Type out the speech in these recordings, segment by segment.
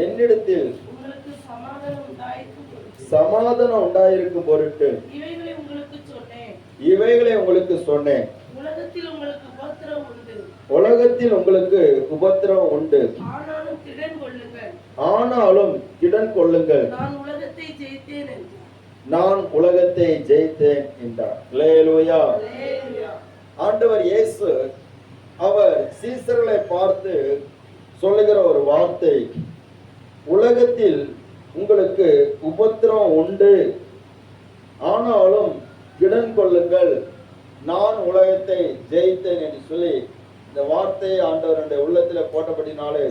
என்னிடத்தில் உங்களுக்கு சமாதானம் உண்டாயிருக்கும் பொருட்டு இவைகளை உங்களுக்கு சொன்னேன். உலகத்தில் உங்களுக்கு உபத்திரவம் உண்டு. ஆனாலும் திடன் கொள்ளுங்கள். நான் உலகத்தை ஜெயித்தேன் என்றார். அல்லேலூயா. ஆண்டவர் இயேசு அவர் சீசர்களை பார்த்து சொல்லுகிற ஒரு வார்த்தை, உலகத்தில் உங்களுக்கு உபத்திரவம் உண்டு, ஆனாலும் திடன் கொள்ளுங்கள், நான் உலகத்தை ஜெயித்தேன் என்று சொல்லி இந்த வார்த்தையை ஆண்டவர் உள்ளத்தில் போட்டபடினாலே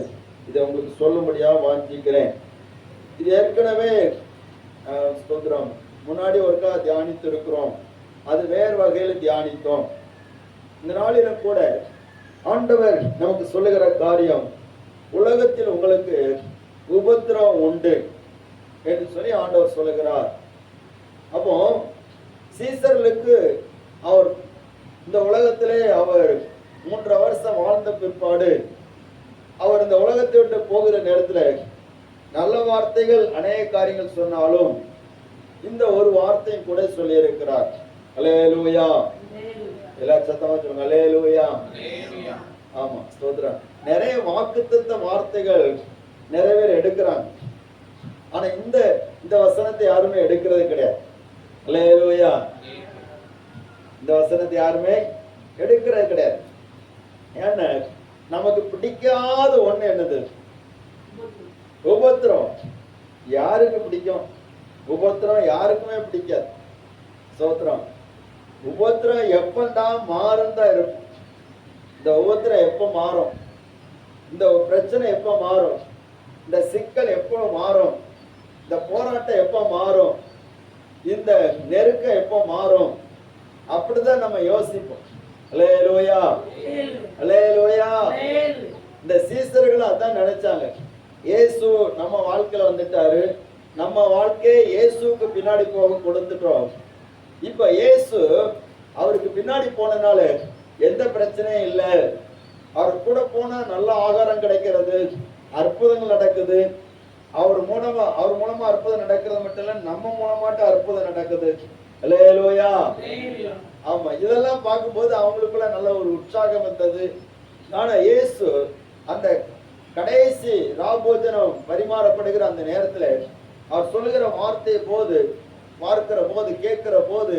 இதை உங்களுக்கு சொல்லும்படியாக வாஞ்சிக்கிறேன். இது ஏற்கனவே ஸ்தோத்திரம் முன்னாடி ஒருக்கா தியானித்து இருக்கிறோம். அது வேறு வகையில் தியானித்தோம். இந்த நாளிலும் கூட ஆண்டவர் நமக்கு சொல்லுகிற காரியம், உலகத்தில் உங்களுக்கு உபத்திரவம் உண்டு என்று சொல்லி ஆண்டவர் சொல்லுகிறார். அப்போ சீசர்களுக்கு அவர் இந்த உலகத்திலே அவர் 3 வருஷம் வாழ்ந்த பிற்பாடு அவர் இந்த உலகத்தை விட்டு போகிற நேரத்தில் நல்ல வார்த்தைகள் அநேக காரியங்கள் சொன்னாலும் இந்த ஒரு வார்த்தையும் கூட சொல்லி இருக்கிறார். அல்லேலூயா. எல்லா சத்தமா சொல்லுங்க அல்லேலூயா. ஆமா ஸ்தோத்திரம். நிறைய வாக்குத்தத்த வார்த்தைகள் நிறைவேற எடுக்கிறாங்க. ஆனா இந்த வசனத்தை யாருமே எடுக்கிறது கிடையாது. அல்லேலூயா. இந்த வசனத்தை யாருமே எடுக்கிறது கிடையாது. ஏன்னா நமக்கு பிடிக்காத ஒண்ணு என்னது? உபத்திரம். யாருக்கு பிடிக்கும்? உபத்திரம் யாருக்குமே பிடிக்காது. ஸ்தோத்திரம். உபத்திரம் எப்பண்டா மாறும் தான் இருக்கும். இந்த உபத்திரம் எப்ப மாறும்? இந்த பிரச்சனை எப்ப மாறும்? இந்த சிக்கல் எப்போ மாறும்? இந்த போராட்டம் எப்ப மாறும்? இந்த நெருக்கம் எப்ப மாறும்? அப்படிதான் நம்ம யோசிப்போம். அல்லேலூயா. அல்லேலூயா. இந்த சீசர்கள் அதான் நினைச்சாங்க. இயேசு நம்ம வாழ்க்கையில வந்துட்டாரு, நம்ம வாழ்க்கையை இயேசுக்கு பின்னாடி போக கொடுத்துட்டோம். இப்ப இயேசு அவருக்கு பின்னாடி போனனால எந்த பிரச்சனையும் இல்லை. அவர் கூட போனா நல்ல ஆகாரம் கிடைக்கிறது, அற்புதங்கள் நடக்குது. அவர் மூலமா அற்புதம் நடக்கிறது மட்டும் இல்ல, நம்ம மூலமாட்ட அற்புதம் நடக்குது. அல்லேலூயா. ஆமா, இதெல்லாம் பார்க்கும்போது அவங்களுக்குள்ள நல்ல ஒரு உற்சாகம் வந்தது. ஆனா இயேசு அந்த கடைசி ராபோஜனம் பரிமாறப்படுகிற அந்த நேரத்துல அவர் சொல்லுகிற வார்த்தை போது பார்க்கிற போது கேட்கிற போது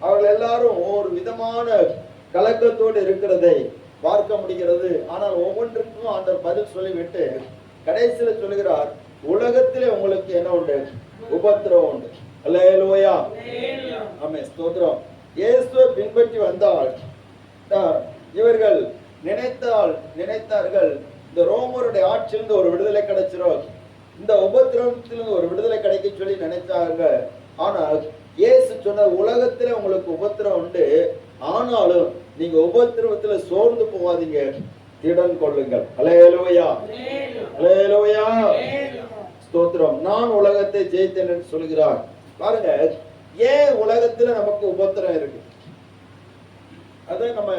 அவர்கள் எல்லாரும் ஒரு விதமான கலக்கத்தோடு இருக்கிறதை பார்க்க முடிகிறது. ஆனால் ஒவ்வொன்றுக்கும் அந்த பதில் சொல்லிவிட்டு கடைசியில சொல்லுகிறார், உலகத்திலே உங்களுக்கு என்ன உண்டு? உபத்திரவம் உண்டு. அல்லேலூயா. ஆமென். ஸ்தோத்திரம். இயேசுவை பின்பற்றி வந்தால் இவர்கள் நினைத்தார்கள் இந்த ரோமருடைய ஆட்சியிலிருந்து ஒரு விடுதலை கிடைச்சிரும், இந்த உபத்திரவத்திலிருந்து ஒரு விடுதலை கிடைக்க சொல்லி நினைச்சாங்க. ஆனால் இயேசு சொன்ன, உலகத்திலே உங்களுக்கு உபத்திரம் உண்டு, ஆனாலும் நீங்க உபத்திரவத்துல சோர்ந்து போகாதீங்க, திடன் கொள்ளுங்கள். அல்லேலூயா. அல்லேலூயா. ஸ்தோத்திரம். நான் உலகத்தை ஜெயித்தேன் என்று சொல்கிறார். பாருங்க, ஏன் உலகத்துல நமக்கு உபத்திரம் இருக்கு? அதான் நம்ம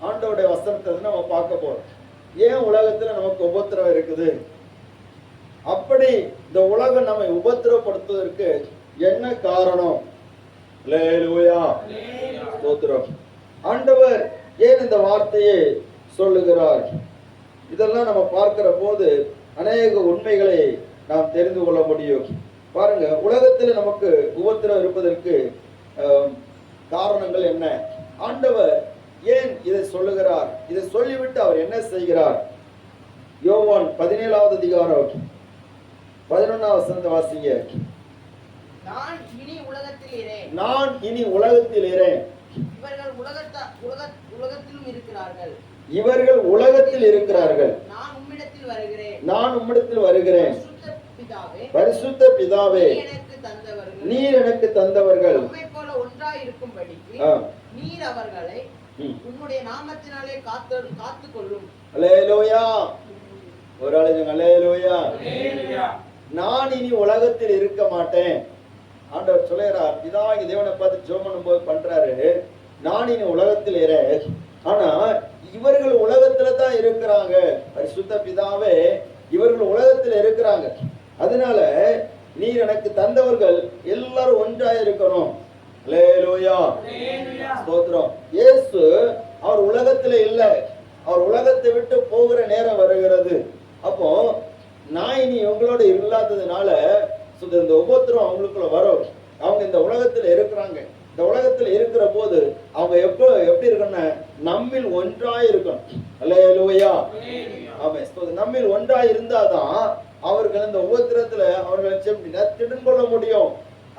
ஆண்டவருடைய வசனத்தை நம்ம பார்க்க போறோம். ஏன் உலகத்துல நமக்கு உபத்திரம் இருக்குது? அப்படி இந்த உலகம் நம்மை உபத்திரப்படுத்துவதற்கு என்ன காரணம்? அல்லேலூயா. ஸ்தோத்திரம். ஆண்டவர் ஏன் இந்த வார்த்தையை சொல்லுகிறார்? இதெல்லாம் நம்ம பார்க்கிற போது அநேக உண்மைகளை நாம் தெரிந்து கொள்ள முடியும். பாருங்க, உலகத்தில் நமக்கு உபத்திரம் இருப்பதற்கு காரணங்கள் என்ன? ஆண்டவர் ஏன் இதை சொல்லுகிறார்? இதை சொல்லிவிட்டு அவர் என்ன செய்கிறார்? யோவான் 17வது அதிகாரம் 11வது வசனத்தை வாசிங்க. நான் இனி உலகத்தில் இரேன். இவர்கள் உலகத்தில் இருக்கிறார்கள். நான் உம்மிடத்தில் வருகிறேன். பரிசுத்த பிதாவே, நீர் எனக்கு தந்தவர்கள் நீர் அவர்களை உம்முடைய நாமத்தினாலே காத்துக்கொள்ளும். அல்லேலூயா. ஒரு ஆளுங்க அல்லேலூயா. நான் இனி உலகத்தில் இருக்க மாட்டேன். ஆண்டவர் சொல்லுகிறார். பிதாவாகிய தேவனை பார்த்து ஜெபம் பண்ணும்போது பண்றாரு, நான் இனி உலகத்தில் இறேன், ஆனா இவர்கள் உலகத்துல தான் இருக்கிறாங்க. பரிசுத்த பிதாவே, இவர்கள் உலகத்தில் இருக்கிறாங்க. அதனால நீர் எனக்கு தந்தவர்கள் எல்லாரும் ஒன்றாய் இருக்கணும். அல்லேலூயா, ஸ்தோத்திரம். இயேசு அவர் உலகத்துல இல்ல, அவர் உலகத்தை விட்டு போகிற நேரம் வருகிறது. அப்போ நான் இனி இவங்களோட இல்லாததுனால இந்த உபத்திரம் அவங்களுக்குள்ள வரும். அவங்க இந்த உலகத்துல இருக்கிறாங்க. இந்த உலகத்துல இருக்கிற போது அவங்க எப்படி இருக்கணும்? நம்மில் ஒன்றாய் இருக்கணும். அல்லேலூயா, ஆமென். நம்மில் ஒன்றாய் இருந்தாதான் அவர்கள் இந்த உபத்திரத்துல அவர்களை திடன் கொள்ள முடியும்.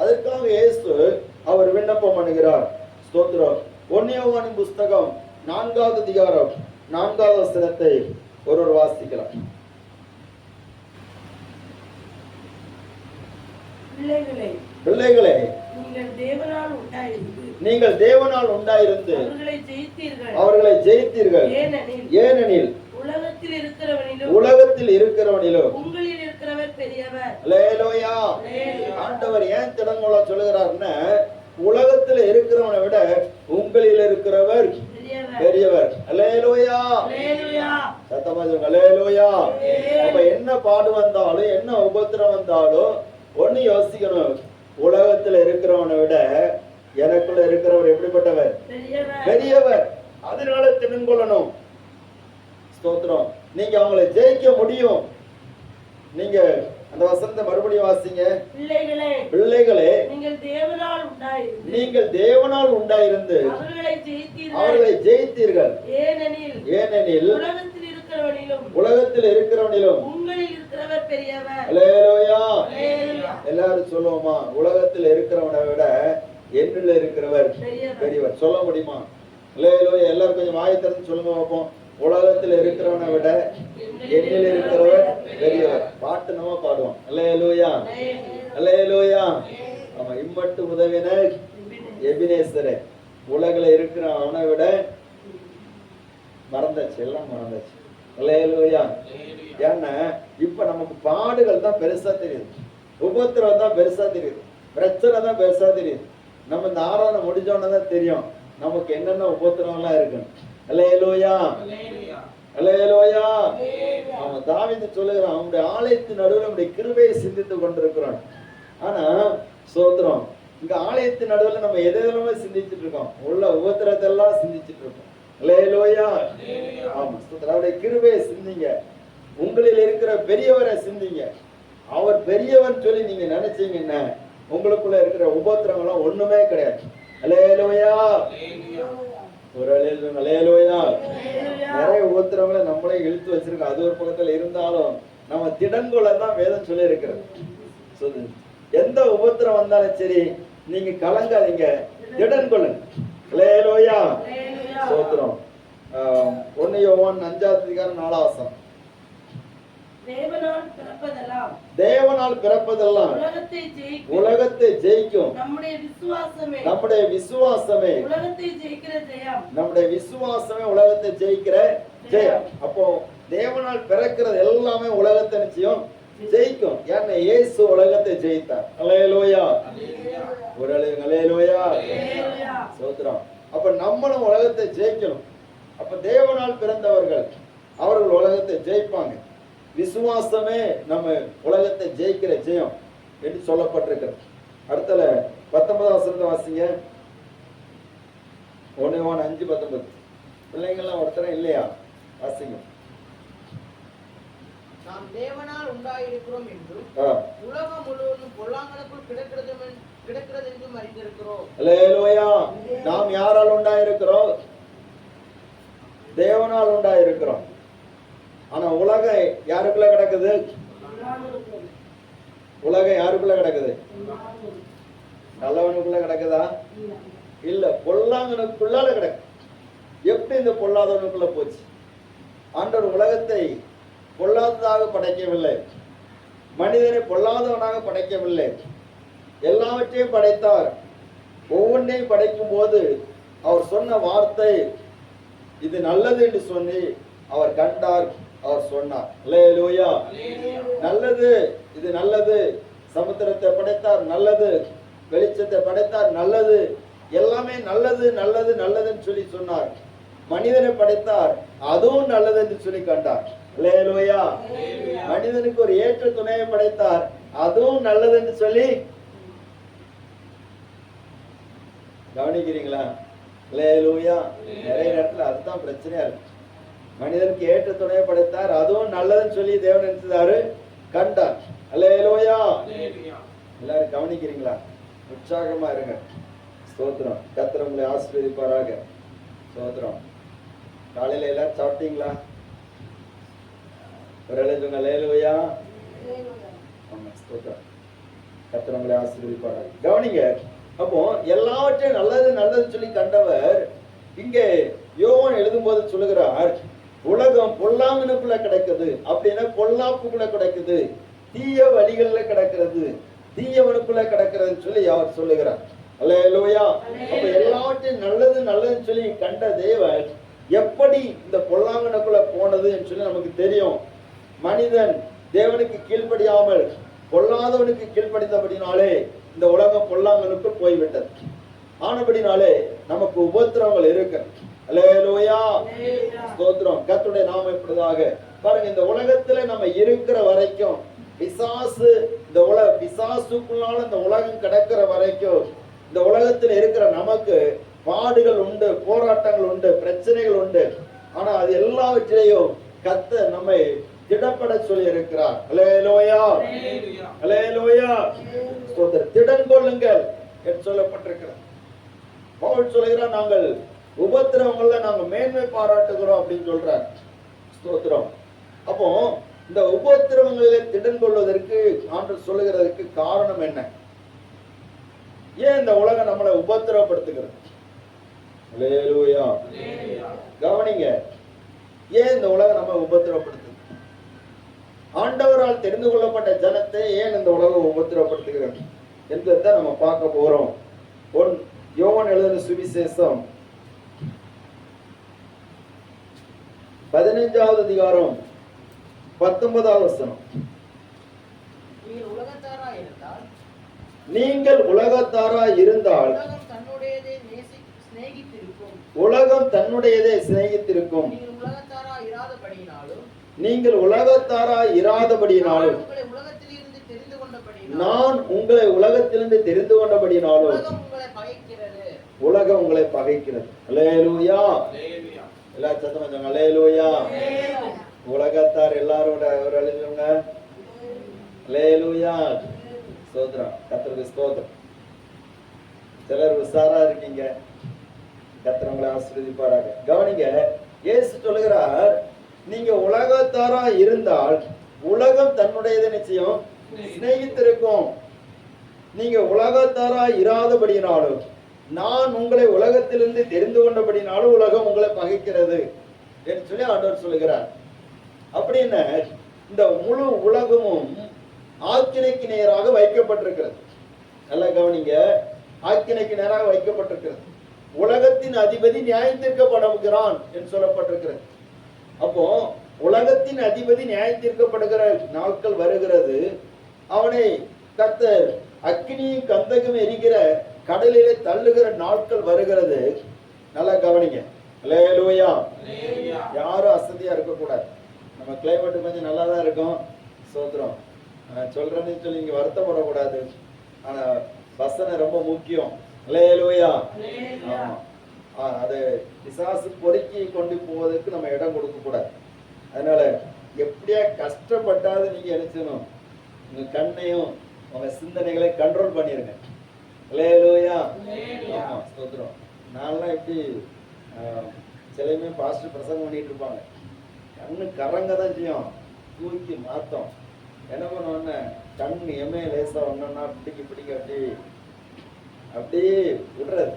அதற்காக இயேசு அவர் விண்ணப்பம் பண்ணுகிறார். ஸ்தோத்திரம். 1 யோவானின் புஸ்தகம் 4வது அதிகாரம் 4வது வசனத்தை ஒருவர் வாசிக்கலாம். பிள்ளைகளே, நீங்கள் தேவனால் உண்டாயிருந்து அவர்களை ஜெயித்தீர்கள். ஏனெனில் உலகத்தில் இருக்கிறவனிலும் உங்களில் இருக்கிறவர் பெரியவர். அல்லேலூயா. ஆண்டவர் ஏன் திடங்கொள்ள சொல்லுகிறார்னா, உலகத்தில் இருக்கிறவனை விட உங்களில் இருக்கிறவர் பெரியவர். அல்லேலூயா, சத்தமா சொல்லுங்க. அல்லேலூயா. அப்ப என்ன பாடு வந்தாலும் என்ன உபத்திரம் வந்தாலும் ஒண்ணு யோசிக்கணும், உலகத்துல இருக்கிறவனை விட எனக்குள்ள இருக்கிறவர் எப்படிப்பட்டவர்? பெரியவர். அதனால திடங்கொள்ளணும். ஸ்தோத்திரம். நீங்க அவங்களை ஜெயிக்க முடியும். நீங்க அந்த வசனத்தை மறுபடியும் வாசிங்க. பிள்ளைகளே, நீங்கள் தேவனால் உண்டாயிருந்து அவர்களை ஜெயித்தீர்கள். ஏனெனில் உலகத்தில் இருக்கிறவனிலும் உங்களில் இருக்கிறவர் பெரியவர். அல்லேலூயா. எல்லாரும் சொல்லுவோமா? உலகத்தில் இருக்கிறவனை விட என்னில் இருக்கிறவர் பெரியவர். சொல்ல முடியுமா? அல்லேலூயா. எல்லாரும் கொஞ்சம் வாயை திறந்து சொல்லுங்க பார்ப்போம். உலகத்தில் இருக்கிறவனை விட என்னில் இருக்கிறவர் பெரியவர். பாட்டு நம்ம பாடுவோம். அல்லேலூயா, அல்லேலூயா. ஆமா, இம்மட்டு உதவின எபினேசரே. உலகில் இருக்கிற அவனை விட மறந்தாச்சு, எல்லாம் மறந்தாச்சு. அல்லேலூயா. ஏன்னா இப்ப நமக்கு பாடுகள் தான் பெருசா தெரியுது, உபத்திரம் தான் பெருசா தெரியுது, பிரச்சனை தான் பெருசா தெரியுது. நம்ம இந்த ஆராதனை முடிஞ்சோன்னு தான் தெரியும் நமக்கு என்னென்ன உபத்திரம் எல்லாம் இருக்குன்னு. அல்லேலூயா, அல்லேலூயா. அவன் தாவீது சொல்லுகிறான், அவனுடைய ஆலயத்தின் நடுவில் நம்முடைய கிருபையை சிந்தித்துக் கொண்டிருக்கிறான். ஆனா ஸ்தோத்திரம், இங்க ஆலயத்தின் நடுவில் நம்ம எதெல்லாமே சிந்திச்சுட்டு இருக்கோம், உள்ள உபத்திரத்தை எல்லாம் சிந்திச்சுட்டு இருக்கோம். அல்லேலூயா. ஆமா, ஸ்தோத்திரம். அவருடைய கிருபையை சிந்திங்க, உங்களில் இருக்கிற பெரியவரை சிந்திங்க. அவர் பெரியவன் சொல்லி நீங்க நினைச்சீங்கன்னா உங்களுக்குள்ள இருக்கிற உபத்திரங்கள்லாம் ஒண்ணுமே கிடையாது. அல்லேலூயா. ஒரு அல்லேலூயா. நிறைய உபத்திரங்களை நம்மளே இழுத்து வச்சிருக்கோம். அது ஒரு பக்கத்துல இருந்தாலும் நம்ம திடங்கொள்ள தான் வேதம் சொல்லி இருக்கிறது. எந்த உபத்திரம் வந்தாலும் சரி, நீங்க கலங்காதீங்க, திடங்கொள்ளுங்க. அல்லேலூயா, ஸ்தோத்திரம். 1 யோவான் 5வது அதிகாரம் 4வது வசனம். தேவனால் பிறப்பதெல்லாம் உலகத்தை ஜெயிக்கும். நம்முடைய விசுவாசமே உலகத்தை ஜெயிக்கிற ஜெயம். அப்போ தேவனால் பிறக்கிறது எல்லாமே உலகத்தை நிச்சயம் ஜெயிக்கும். ஏன்னா இயேசு உலகத்தை ஜெயித்தார். அல்லேலூயா, ஒரு அல்லேலூயா, ஸ்தோத்திரம். அப்ப நம்மளும் உலகத்தை ஜெயிக்கணும். அப்ப தேவனால் பிறந்தவர்கள் அவர்கள் உலகத்தை ஜெயிப்பாங்க. விசுவாசமே நம்ம உலகத்தை ஜெயிக்கிற ஜெயம் என்று சொல்லப்பட்டிருக்கிறது. அடுத்தல 19வது வசனத்தை வாசிங்க. 1 யோவான் 5:19. பிள்ளைங்கள்லாம் ஒருத்தரும் இல்லையா? வாசிங்க. நாம் தேவனால் உண்டாயிருக்கிறோம் என்றும் உலகம் முழுவதும் பொல்லாங்கனுக்குள் கிடக்கிறது என்றும் அறிந்திருக்கிறோம். அல்லேலூயா. நாம் யாரால் உண்டாயிருக்கிறோம்? தேவனால் உண்டாயிருக்கிறோம். ஆனா உலகம் யாருக்குள்ள கிடக்குது? உலகம் யாருக்குள்ள கிடக்குது? நல்லவனுக்குள்ள கிடக்குதா? இல்ல, பொல்லாங்கனுக்குள்ளால கிடக்கு. எப்படி இந்த பொல்லாதவனுக்குள்ள போச்சு? ஆண்டவர் உலகத்தை பொல்லாததாக படைக்கவில்லை, மனிதனை பொல்லாதவனாக படைக்கவில்லை. எல்லாவற்றையும் படைத்தார். ஒவ்வொன்றையும் படைக்கும் போது அவர் சொன்ன வார்த்தை இது நல்லது என்று சொல்லி அவர் கண்டார், அவர் சொன்னார். அல்லேலூயா. நல்லது, இது நல்லது. சமுத்திரத்தை படைத்தார், நல்லது. வெளிச்சத்தை படைத்தார், நல்லது. எல்லாமே நல்லது நல்லது நல்லதுன்னு சொல்லி சொன்னார். மனிதனை படைத்தார், அதுவும் நல்லது என்று சொல்லி கண்டார். அல்லேலூயா. மனிதனுக்கு ஒரு ஏற்ற துணையை படைத்தார், அதுவும் நல்லது என்று சொல்லி கவனிக்கிறீங்களா? அல்லேலூயா. நிறைய நேரத்துல அதுதான் பிரச்சனையா இருக்கு. மனிதனுக்கு ஏற்ற துணையை படைத்தார், அதுவும் நல்லதுன்னு சொல்லி தேவன் நினைச்சாரு, கண்டார். அல்லேலூயா. எல்லாரும் கவனிக்கிறீங்களா? உற்சாகமா இருங்க. ஸ்தோத்திரம். கர்த்தர் உங்களை ஆசீர்வதிப்பாராக. ஸ்தோத்திரம். காலையில எல்லாரும் சாப்பிட்டீங்களா? ஒரு எழுதுங்க. அல்லேலூயா. ஆமா, ஸ்தோத்திரம். கர்த்தர் உங்களை ஆசீர்வதிப்பாராக. கவனிங்க. அப்போ எல்லாவற்றையும் நல்லது நல்லதுன்னு சொல்லி கண்டவர் இங்கே யோவான் எழுதும்போது சொல்லுகிறார், உலகம் பொல்லாங்கனுக்குள்ள கிடக்குது, அப்படின்னா பொல்லாப்புக்குள்ள கிடக்குது, தீய வழிகள்ல கிடக்கிறது, தீயவனுக்குள்ள கிடக்கிறதுன்னு சொல்லி அவர் சொல்லுகிறார். அல்லேலூயா. அப்ப எல்லாவற்றையும் நல்லது நல்லதுன்னு சொல்லி கண்ட தேவன் எப்படி இந்த பொல்லாங்கனுக்குள்ள போனது என்று சொல்லி நமக்கு தெரியும். மனிதன் தேவனுக்கு கீழ்ப்படியாமல் பொல்லாதவனுக்கு கீழ்ப்படிந்தபடினாலே இந்த உலகம் பொல்லாங்கனுக்குள் போய்விட்டது. ஆனபடினாலே நமக்கு உபத்திரவங்கள் இருக்கு. அல்லேலூயா. ஸ்தோத்திரம். கர்த்தருடைய நாமம் இப்படிதாக பாருங்க. இந்த உலகத்துல நம்ம இருக்கிற வரைக்கும் பிசாசு, இந்த பிசாசுக்குள்ளால இந்த உலகம் கிடக்கிற வரைக்கும் இந்த உலகத்துல இருக்கிற நமக்கு பாடுகள் உண்டு, போராட்டங்கள் உண்டு, பிரச்சனைகள் உண்டு. ஆனா அது எல்லாவற்றிலையும் கர்த்தர் நம்மை திடப்பட சொல்லி இருக்கிறார். அல்லேலூயா. அல்லேலூயா. ஸ்தோத்திரம். திடன் கொள்ளுங்கள் என்று சொல்லப்பட்டிருக்கிறது. பவுல் சொல்கிறார், நாங்கள் உபத்திரவங்கள்ல நாங்க மேன்மை பாராட்டுகிறோம் அப்படின்னு சொல்றார். ஸ்தோத்திரம். அப்போ இந்த உபத்திரவங்களிலே திடன் கொள்வதற்கு ஆண்டவர் சொல்லுகிறதுக்கு காரணம் என்ன? ஏன் இந்த உலகம் நம்மளை உபத்திரவப்படுத்துகிறது? அல்லேலூயா. கவனிங்க. ஏன் இந்த உலகம் நம்ம உபத்திரவப்படுத்துது? ஆண்டவரால் தெரிந்து கொள்ளப்பட்ட ஜனத்தை ஏன் இந்த உலகம் உபத்திரவப்படுத்துகிறது என்பதை நம்ம பார்க்க போறோம். யோவான் எழுதின சுவிசேஷம் 15வது அதிகாரம் 19வது வசனம். நீங்கள் உலகத்தாராய் இருந்தால் உலகம் தன்னுடையதை சிநேகித்திருக்கும். நீங்கள் உலகத்தாராய் இராதபடியினாலும் நான் உங்களை உலகத்திலிருந்து தெரிந்து கொண்டபடியினாலும் உலகம் உங்களை பகைக்கிறது. அல்லேலூயா. எல்லா சத்தமா சொல்லுங்க. அல்லேலூயா. உலகத்தார் எல்லாரோட ஒரு எழுதுங்க. அல்லேலூயா. ஸ்தோத்திரம். கர்த்தருக்கு ஸ்தோத்திரம். சிலர் உஷாரா இருக்கீங்க. கர்த்தர் உங்களை ஆசீர்வதிப்பாராக. கவனிங்க. இயேசு சொல்லுகிறார், நீங்க உலகத்தாரா இருந்தால் உலகம் தன்னுடையதை நிச்சயம் சிநேகித்திருக்கும். நீங்க உலகத்தாரா இராதபடினாலும் நான் உங்களை உலகத்திலிருந்து தெரிந்து கொண்டபடினாலும் உலகம் உங்களை பகைக்கிறது என்று சொல்லி ஆண்டவர் சொல்லுகிறார். அப்படின்னு இந்த முழு உலகமும் ஆக்கினைக்கு நேராக வைக்கப்பட்டிருக்கிறது. நல்லா கவனிங்க. ஆக்கினைக்கு நேராக வைக்கப்பட்டிருக்கிறது. உலகத்தின் அதிபதி நியாயம் தீர்க்கப்படுகிறான் என்று சொல்லப்பட்டிருக்கிறது. அப்போ உலகத்தின் அதிபதி நியாயம் தீர்க்கப்படுகிற நாட்கள் வருகிறது. அவனை கர்த்தர் அக்கினியும் கந்தகம் எரிகிற கடலிலே தள்ளுகிற நாட்கள் வருகிறது. நல்லா கவனிங்க. அல்லேலூயா. யாரும் அசதியா இருக்கக்கூடாது. நம்ம கிளைமேட் கொஞ்சம் நல்லா தான் இருக்கும். ஸ்தோத்திரம். சொல்றேன்னு சொல்லி இங்க வருத்தப்படக்கூடாது. ஆனா வசனம் ரொம்ப முக்கியம். அல்லேலூயா. ஆமா, அது பிசாசு பொறுக்கி கொண்டு போவதற்கு நம்ம இடம் கொடுக்க கூடாது. அதனால எப்படியா கஷ்டப்பட்டாது நீங்க என்ன செய்யணும்? உங்க கண்ணையும் உங்க சிந்தனைகளை கண்ட்ரோல் பண்ணிருங்க. அல்லேலூயா. ஆமா, ஸ்தோத்திரம். நான்லாம் எப்படி சிலையுமே பாஸ்டர் பிரசங்கம் பண்ணிட்டு இருப்பாங்க, கண்ணு கரங்க தான் செய்யும், தூக்கி மாத்தம். என்ன பண்ணுவோன்னு கண்ணு எம்ஏ லேசா ஒன்னா பிடிக்க அப்படியே விடுறது.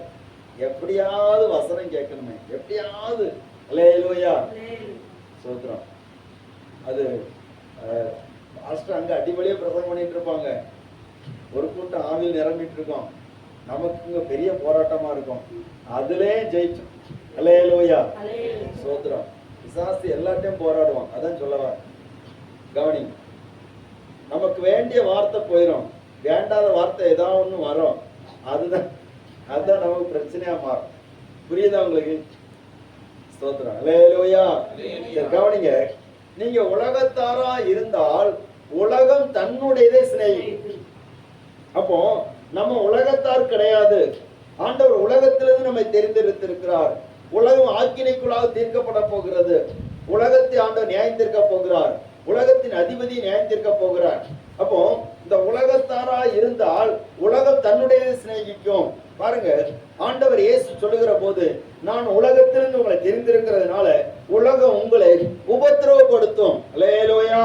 எப்படியாவது வசனம் கேட்கணுமே, எப்படியாவது. அல்லேலூயா. ஸ்தோத்திரம். அது பாஸ்டர் அங்க அடிப்படையே பிரசங்கம் பண்ணிட்டு இருப்பாங்க. ஒரு கூட்டம் ஆவியில் நிரம்பிட்டு இருக்கோம். நமக்கு இங்க பெரிய போராட்டமா இருக்கும். அதுலே ஜெயிச்சோம். அல்லேலூயா. ஸ்தோத்திரம். பிசாசு எல்லாத்தையும் போராடுவான். அதான் சொல்லவா. கவனி. நமக்கு வேண்டிய வார்த்தை போயிடும், வேண்டாத வார்த்தை ஏதாவது ஒண்ணு வரும். அதுதான் நமக்கு பிரச்சனையா மாறும். புரியுதா உங்களுக்கு? ஸ்தோத்திரம். அல்லேலூயா. சரி, கவனிங்க. நீங்க உலகத்தாரா இருந்தால் உலகம் தன்னுடையதை சிநேகிக்கும். அப்போ நம்ம உலகத்தார் கிடையாது. ஆண்டவர் உலகத்திலிருந்து நம்மை தெரிந்தெடுத்திருக்கிறார். உலகம் ஆக்கினைக்குள்ளாக தீர்க்கப்பட போகிறது. உலகத்தை ஆண்டவர் நியாயம் தீர்க்க போகிறார். உலகத்தின் அதிபதி நியாயம் தீர்க்க போகிறார். அப்போ இந்த உலகத்தாரா இருந்தால் உலகம் தன்னுடைய சிநேகிக்கும். பாருங்க, ஆண்டவர் இயேசு சொல்லுகிற போது, நான் உலகத்திலிருந்து உங்களை தெரிந்திருக்கிறதுனால உலகம் உங்களை உபத்திரவப்படுத்தும். அல்லேலூயா,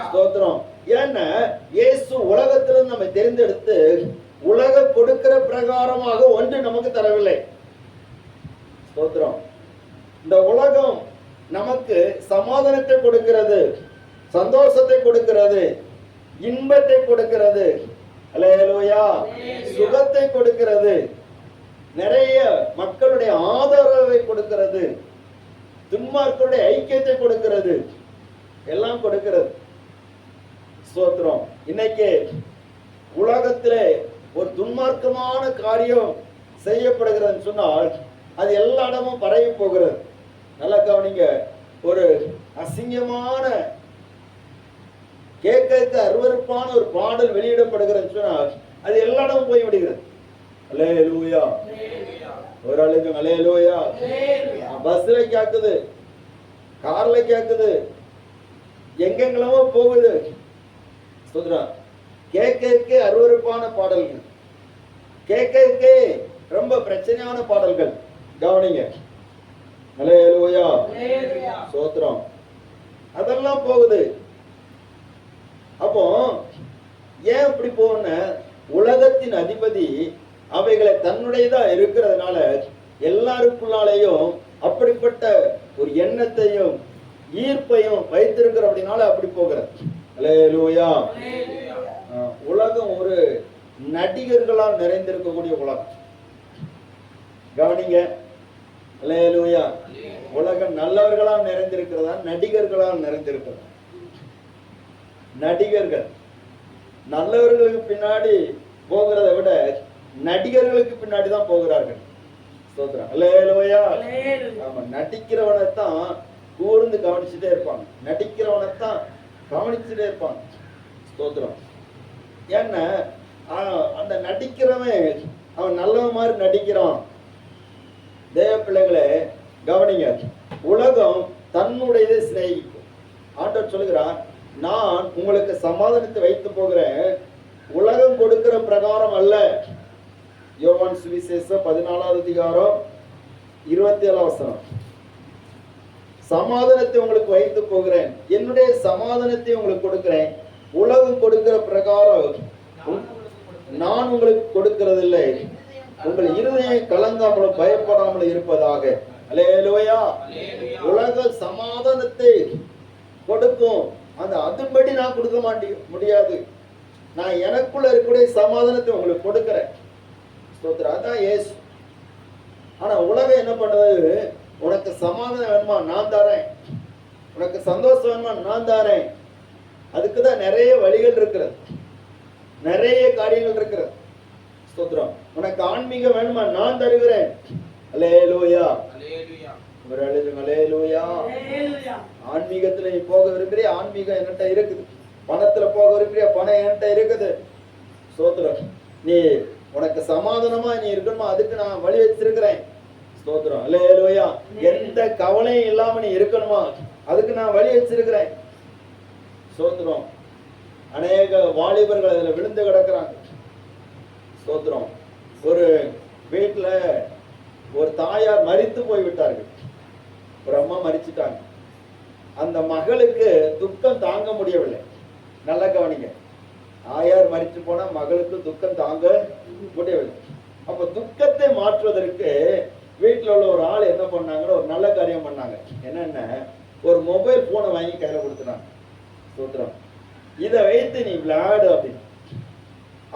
ஸ்தோத்திரம். ஏன்னா இயேசு உலகத்திலிருந்து நம்மை தெரிந்தெடுத்து உலகம் கொடுக்கிற பிரகாரமாக ஒன்று நமக்கு தரவில்லை. ஸ்தோத்திரம். இந்த உலகம் நமக்கு சமாதானத்தை கொடுக்கிறது, சந்தோஷத்தை கொடுக்கிறது, இன்பத்தை கொடுக்கிறது, அல்லேலூயா, சுகத்தை கொடுக்கிறது, நிறைய மக்களுடைய ஆதரவை கொடுக்கிறது, துன்மார்க்கருடைய ஐக்கியத்தை கொடுக்கிறது, எல்லாம் கொடுக்கிறது. ஸ்தோத்திரம். இன்னைக்கு உலகத்திலே ஒரு துன்மார்க்கமான காரியம் செய்யப்படுகிறதுன்னு சொன்னால் அது எல்லா இடமும் பரவி போகிறது. நல்லா கவனிங்க. ஒரு அசிங்கமான கேட்க அருவருப்பான ஒரு பாடல் வெளியிடப்படுகிறது சொன்னால் அது எல்லா இடமும் போய் விடுகிறது. அல்லேலூயா, ஒரு ஆளுக்கு அல்லேலூயா. பஸ்ல கேக்குது, கார்ல கேக்குது, எங்கெங்கெல்லாமோ போகுது. சொல்றான், கேட்க அருவருப்பான பாடல்கள், கேட்க ரொம்ப பிரச்சனையான பாடல்கள். கவனிங்க. அல்லேலூயா, ஸ்தோத்திரம். அதெல்லாம் போகுது. அப்போ ஏன் இப்படி போன? உலகத்தின் அதிபதி அவைகளை தன்னுடையதா இருக்கிறதுனால எல்லாருக்குள்ளாலேயும் அப்படிப்பட்ட ஒரு எண்ணத்தையும் ஈர்ப்பையும் வைத்திருக்கிற அப்படினால அப்படி போகிறது. அல்லேலூயா. உலகம் ஒரு நடிகர்களால் நிறைந்திருக்கக்கூடிய உலகம். கவனிங்க. அல்லேலூயா. உலகம் நல்லவர்களால் நிறைந்திருக்கிறதா, நடிகர்களால் நிறைந்திருக்கிறதா? நடிகர்கள். நல்லவர்களுக்கு பின்னாடி போகிறதை விட நடிகர்களுக்கு பின்னாடி தான் போகிறார்கள். ஸ்தோத்திரம். அல்லேலூயா. ஆமா, நடிக்கிறவனைத்தான் கூர்ந்து கவனிச்சுட்டே இருப்பாங்க, நடிக்கிறவனைத்தான் கவனிச்சுட்டே இருப்பாங்க. ஸ்தோத்திரம். ஏன்னா அந்த நடிக்கிறவன் அவன் நல்லவன் மாதிரி நடிக்கிறான். தேவ பிள்ளைகளே கவனிங்க. உலகம் தன்னுடையதை சிநேகிக்கும். ஆண்டவர் சொல்லுகிறார், நான் உங்களுக்கு சமாதானத்தை வைத்து போகிறேன், உலகம் கொடுக்கிற பிரகாரம் அல்ல. யோவான் சுவிசேஷம் 14வது அதிகாரம் 27வது வசனம். சமாதானத்தை உங்களுக்கு வைத்து போகிறேன், என்னுடைய சமாதானத்தை உங்களுக்கு கொடுக்கிறேன், உலகம் கொடுக்கிற பிரகாரம் நான் உங்களுக்கு கொடுக்கிறதில்லை. உங்கள் இருதயம் கலங்காமலும் பயப்படாமலும் இருப்பதாக. அல்லேலூயா. உலக சமாதானத்தை கொடுக்கும், அந்த அதன்படி நான் கொடுக்க முடியாது. நான் எனக்குள்ள இருக்கக்கூடிய சமாதானத்தை உங்களுக்கு கொடுக்கிறேன். ஸ்தோத்திரம். அதான் இயேசு. ஆனா உலகம் என்ன பண்ணுது? உனக்கு சமாதானம் வேணுமா, நான் தரேன். உனக்கு சந்தோஷம் வேணுமா, நான் தரேன். அதுக்குதான் நிறைய வழிகள் இருக்கிறது, நிறைய காரியங்கள் இருக்கிறது. ஸ்தோத்திரம். உனக்கு ஆன்மீகம் வேணுமா, நான் தருகிறேன். அல்லேலூயா. அல்லேலூயா. ஆன்மீகத்துல நீ போக விரும்புறிய, ஆன்மீகம் என்கிட்ட இருக்குது. பணத்துல போக விரும்புறிய, பணம் என்கிட்ட இருக்குது. ஸ்தோத்திரம். நீ உனக்கு சமாதானமா நீ இருக்கணுமா, அதுக்கு நான் வழி வச்சிருக்கிறேன். ஸ்தோத்திரம். அல்லேலூயா. எந்த கவலையும் இல்லாம நீ இருக்கணுமா, அதுக்கு நான் வழி வச்சிருக்கிறேன். ஸ்தோத்திரம். அநேக வாலிபர்கள் அதுல விழுந்து கிடக்குறாங்க. ஸ்தோத்திரம். ஒரு வீட்டுல ஒரு தாயார் மரித்து போய் விட்டார்கள். ஒரு அம்மா மரிச்சிட்டாங்க. அந்த மகளுக்கு துக்கம் தாங்க முடியவில்லை. நல்லா கவனிங்க. தாயார் மரித்து போனா மகளுக்கு துக்கம் தாங்க முடியவில்லை. அப்ப துக்கத்தை மாற்றுவதற்கு வீட்டுல உள்ள ஒரு ஆள் என்ன பண்ணாங்கன்னு ஒரு நல்ல காரியம் பண்ணாங்க. என்னன்னா, ஒரு மொபைல் போனை வாங்கி கையில கொடுத்துட்டாங்க. ஸ்தோத்திரம். இதை வைத்து நீ விளையாடு அப்படின்னு.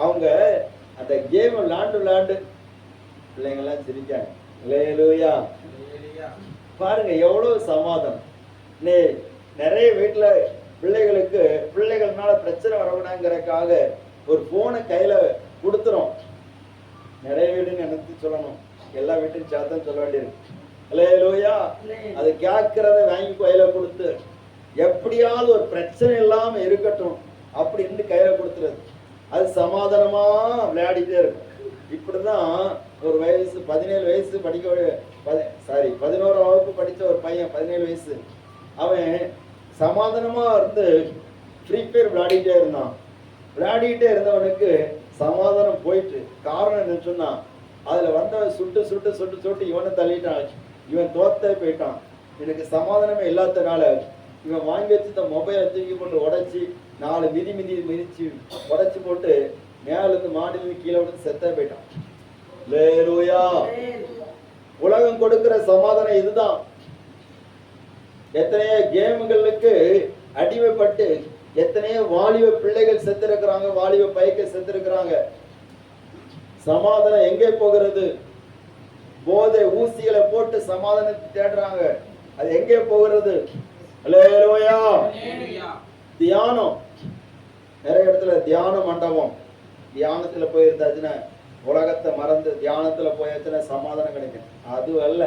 அவங்க அந்த கேம் விளையாண்டு பிள்ளைங்கெல்லாம் சிரிக்காங்க. அல்லேலூயா. பாருங்க எவ்வளவு சமாதானம். நீ நிறைய வீட்டுல பிள்ளைகளுக்கு பிள்ளைகள்னால பிரச்சனை வரக்கூடாதுங்கிறதுக்காக ஒரு போனை கையில கொடுத்துரும். நிறைய வீடுன்னு நினைத்து சொல்லணும், எல்லா வீட்டையும் சேர்த்தான் சொல்ல வேண்டியிருக்கு. அல்லேலூயா. அது கேட்கறத வாங்கி கையில கொடுத்து எப்படியாவது ஒரு பிரச்சனை இல்லாம இருக்கட்டும் அப்படின்னு கையில கொடுத்துறது. அது சமாதானமா விளையாடிட்டே இருக்கும். இப்படிதான் ஒரு வயசு 17 வயசு படிக்க 11ஆம் வகுப்பு படிச்ச ஒரு பையன் 17 வயசு, அவன் சமாதானமா இருந்து ஃப்ரீ ஃபயர் விளையாடிட்டே இருந்தான். விளையாடிட்டே இருந்தவனுக்கு சமாதானம் போயிட்டு, காரணம் என்ன சொன்னா, அதுல வந்தவன் சுட்டு சுட்டு சுட்டு சுட்டு இவனை தள்ளிட்டான். இவன் தோத்தே போயிட்டான். எனக்கு சமாதானமே இல்லாதனால இவன் வாங்கி வச்சு மொபைலை தூக்கி போட்டு உடைச்சி 4 மிதிச்சு உடைச்சு போட்டு மேலிருந்து மாடிலிருந்து கீழே விட்டு செத்தே போயிட்டான். அல்லேலூயா. உலகம் கொடுக்கிற சமாதானம் இதுதான். எத்தனையோ கேம்களுக்கு அடிமைப்பட்டு எத்தனையோ வாலிப பிள்ளைகள் செத்திருக்கிறாங்க, வாலிப பையன்கள் செத்திருக்கிறாங்க. சமாதானம் எங்கே போகிறது? போதை ஊசிகளை போட்டு சமாதானத்தை தேடுறாங்க. அது எங்கே போகிறது? அல்லேலூயா. தியானம், நிறைய இடத்துல தியான மண்டபம், தியானத்துல போயிருந்தாச்சுன்னா உலகத்தை மறந்து தியானத்துல போயாச்சுன்னா சமாதானம் கிடைக்கும். அது அல்ல.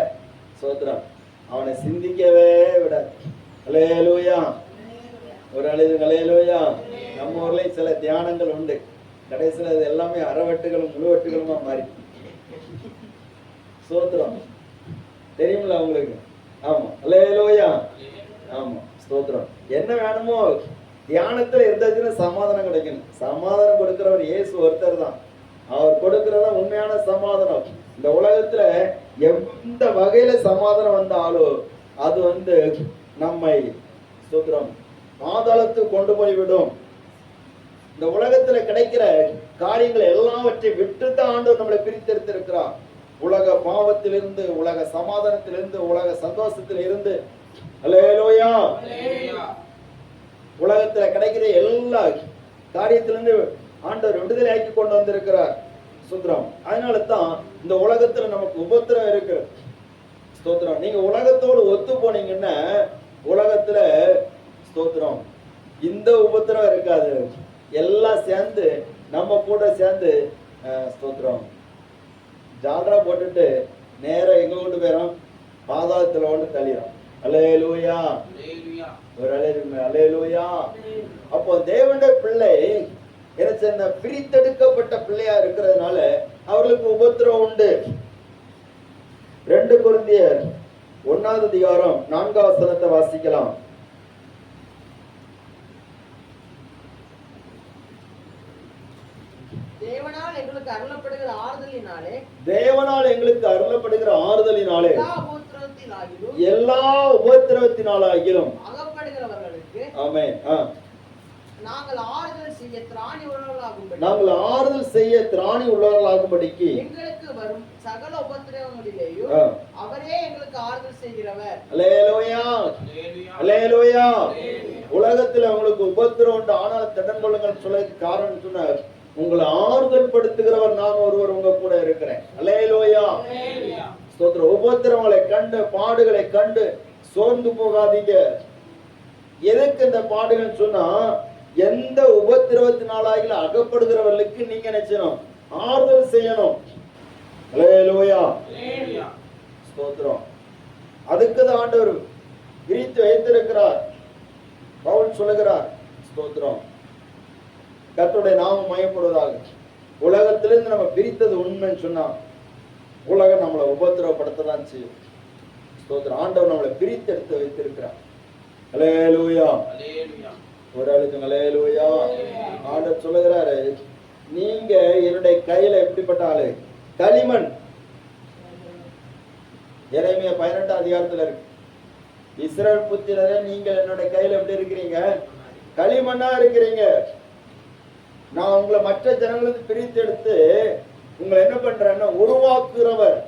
சோத்ரம் அவனை சிந்திக்கவே விடாது. அல்லேலூயா. ஒரு அல்லேலூயா. நம்ம ஊர்லயும் சில தியானங்கள் உண்டு. கடைசியில் அது எல்லாமே அறவெட்டுகளும் முழுவெட்டுகளுமா மாறி. சோத்ரம் தெரியுமில்ல உங்களுக்கு? ஆமா. அல்லேலூயா. ஆமா. ஸ்தோத்திரம். என்ன வேணுமோ தியானத்துல இருந்தாச்சுன்னா சமாதானம் கிடைக்கணும். சமாதானம் கொடுக்கிறவர் இயேசு ஒருத்தர் தான். அவர் கொடுக்கிறதா உண்மையான சமாதானம். இந்த உலகத்துல எந்த வகையில சமாதானம் வந்தாலும் அது நம்மை ஸ்தோத்திரம் பாதாளத்துக்கு கொண்டு போய்விடும். இந்த உலகத்துல கிடைக்கிற காரியங்களை எல்லாவற்றையும் விட்டுதான் ஆண்டவர் நம்மளை பிரித்தெடுத்திருக்கிறார். உலக பாவத்திலிருந்து, உலக சமாதானத்திலிருந்து, உலக சந்தோஷத்தில் இருந்து. அல்லேலூயா. உலகத்துல கிடைக்கிற எல்லா காரியத்திலிருந்து ஆண்டவர் விடுதலை ஆக்கி கொண்டு வந்திருக்கிறார். சுத்திரம். அதனால தான் இந்த உலகத்துல நமக்கு உபத்திரம் இருக்கு. ஸ்தோத்திரம். நீங்க உலகத்தோடு ஒத்து போனீங்கன்னா உலகத்துல ஸ்தோத்திரம் இந்த உபத்திரம் இருக்காது. எல்லாம் சேர்ந்து நம்ம கூட சேர்ந்து ஸ்தோத்திரம் ஜாலரா போட்டுட்டு நேரம் எங்க கொண்டு போயிடும்? பாதாளத்துல கொண்டு தள்ளிடும். அல்லேலூயா. ஒரு அல்லேலூயா. அப்போ தேவனுடைய பிள்ளை என்ன பிரித்தெடுக்கப்பட்ட பிள்ளையா இருக்கிறதுனால அவர்களுக்கு உபத்திரம் உண்டு. 2 கொரிந்தியர் 1ஆம் அதிகாரம் 4ஆம் வசனத்தை வாசிக்கலாம். தேவனால் எங்களுக்கு அருளப்படுகிற ஆறுதலினாலே எல்லா உபத்திரவத்தினாலாகிலும் அகப்படுகிறவர்களுக்கு ஆமென். நாங்கள் ஆறுதல் செய்ய திராணி உள்ளவர்களாகும்படிக்கு எங்களுக்கு வரும் சகல உபத்திரவங்களிலேயும் அவரே எங்களுக்கு ஆறுதல் செய்கிறவர். அல்லேலூயா. அல்லேலூயா. உலகத்துல உங்களுக்கு உபத்திரம் உண்டு, ஆனால் திடன் கொள்ளுங்கள் சொல்ல காரணம் சொன்னார், உங்களை ஆறுதல் படுத்துகிறவர் நான் ஒருவர் உங்க கூட இருக்கிறேன். அல்லேலூயா. ஸ்தோத்திரம். உபத்திரவங்களை கண்டு, பாடுகளை கண்டு சோர்ந்து போகாதீங்க. எதுக்கு இந்த பாடுகள் சொன்னா, எந்த உபத்திரவத்தினால அகப்படுகிறவர்களுக்கு நீங்க நினைச்சணும் ஆறுதல் செய்யணும். அல்லேலூயா. ஸ்தோத்திரம். அதுக்கு தான் ஆண்டவர் விரித்து வைத்திருக்கிறார். பவுல் சொல்லுகிறார், ஸ்தோத்திரம், கர்த்தருடைய நாமம் மகிமைப்படுவதாக. உலகத்திலிருந்து நம்ம பிரித்தது உண்மைன்னு சொன்னா உலகம் நம்மளை உபத்திரவப்படுத்ததான் செய்யும். ஸ்தோத்திரம். ஆண்டவர் நம்மளை பிரித்து எடுத்து வைத்திருக்கிறார். அல்லேலூயா. ஒரு ஆளுக்கு அல்லேலூயா. ஆண்டவர் சொல்லுகிறாரு, நீங்க என்னுடைய கையில எப்படிப்பட்ட ஆளு? களிமண். எரேமியா 18ஆம் அதிகாரத்துல இருக்கு. இஸ்ரவேல் புத்திரரே, நீங்க என்னுடைய கையில எப்படி இருக்கிறீங்க? களிமண்ணா இருக்கிறீங்க. நான் உங்களை மற்ற ஜனங்களுக்கு பிரித்து எடுத்து உங்களை என்ன பண்றேன்னா உருவாக்குறவர்.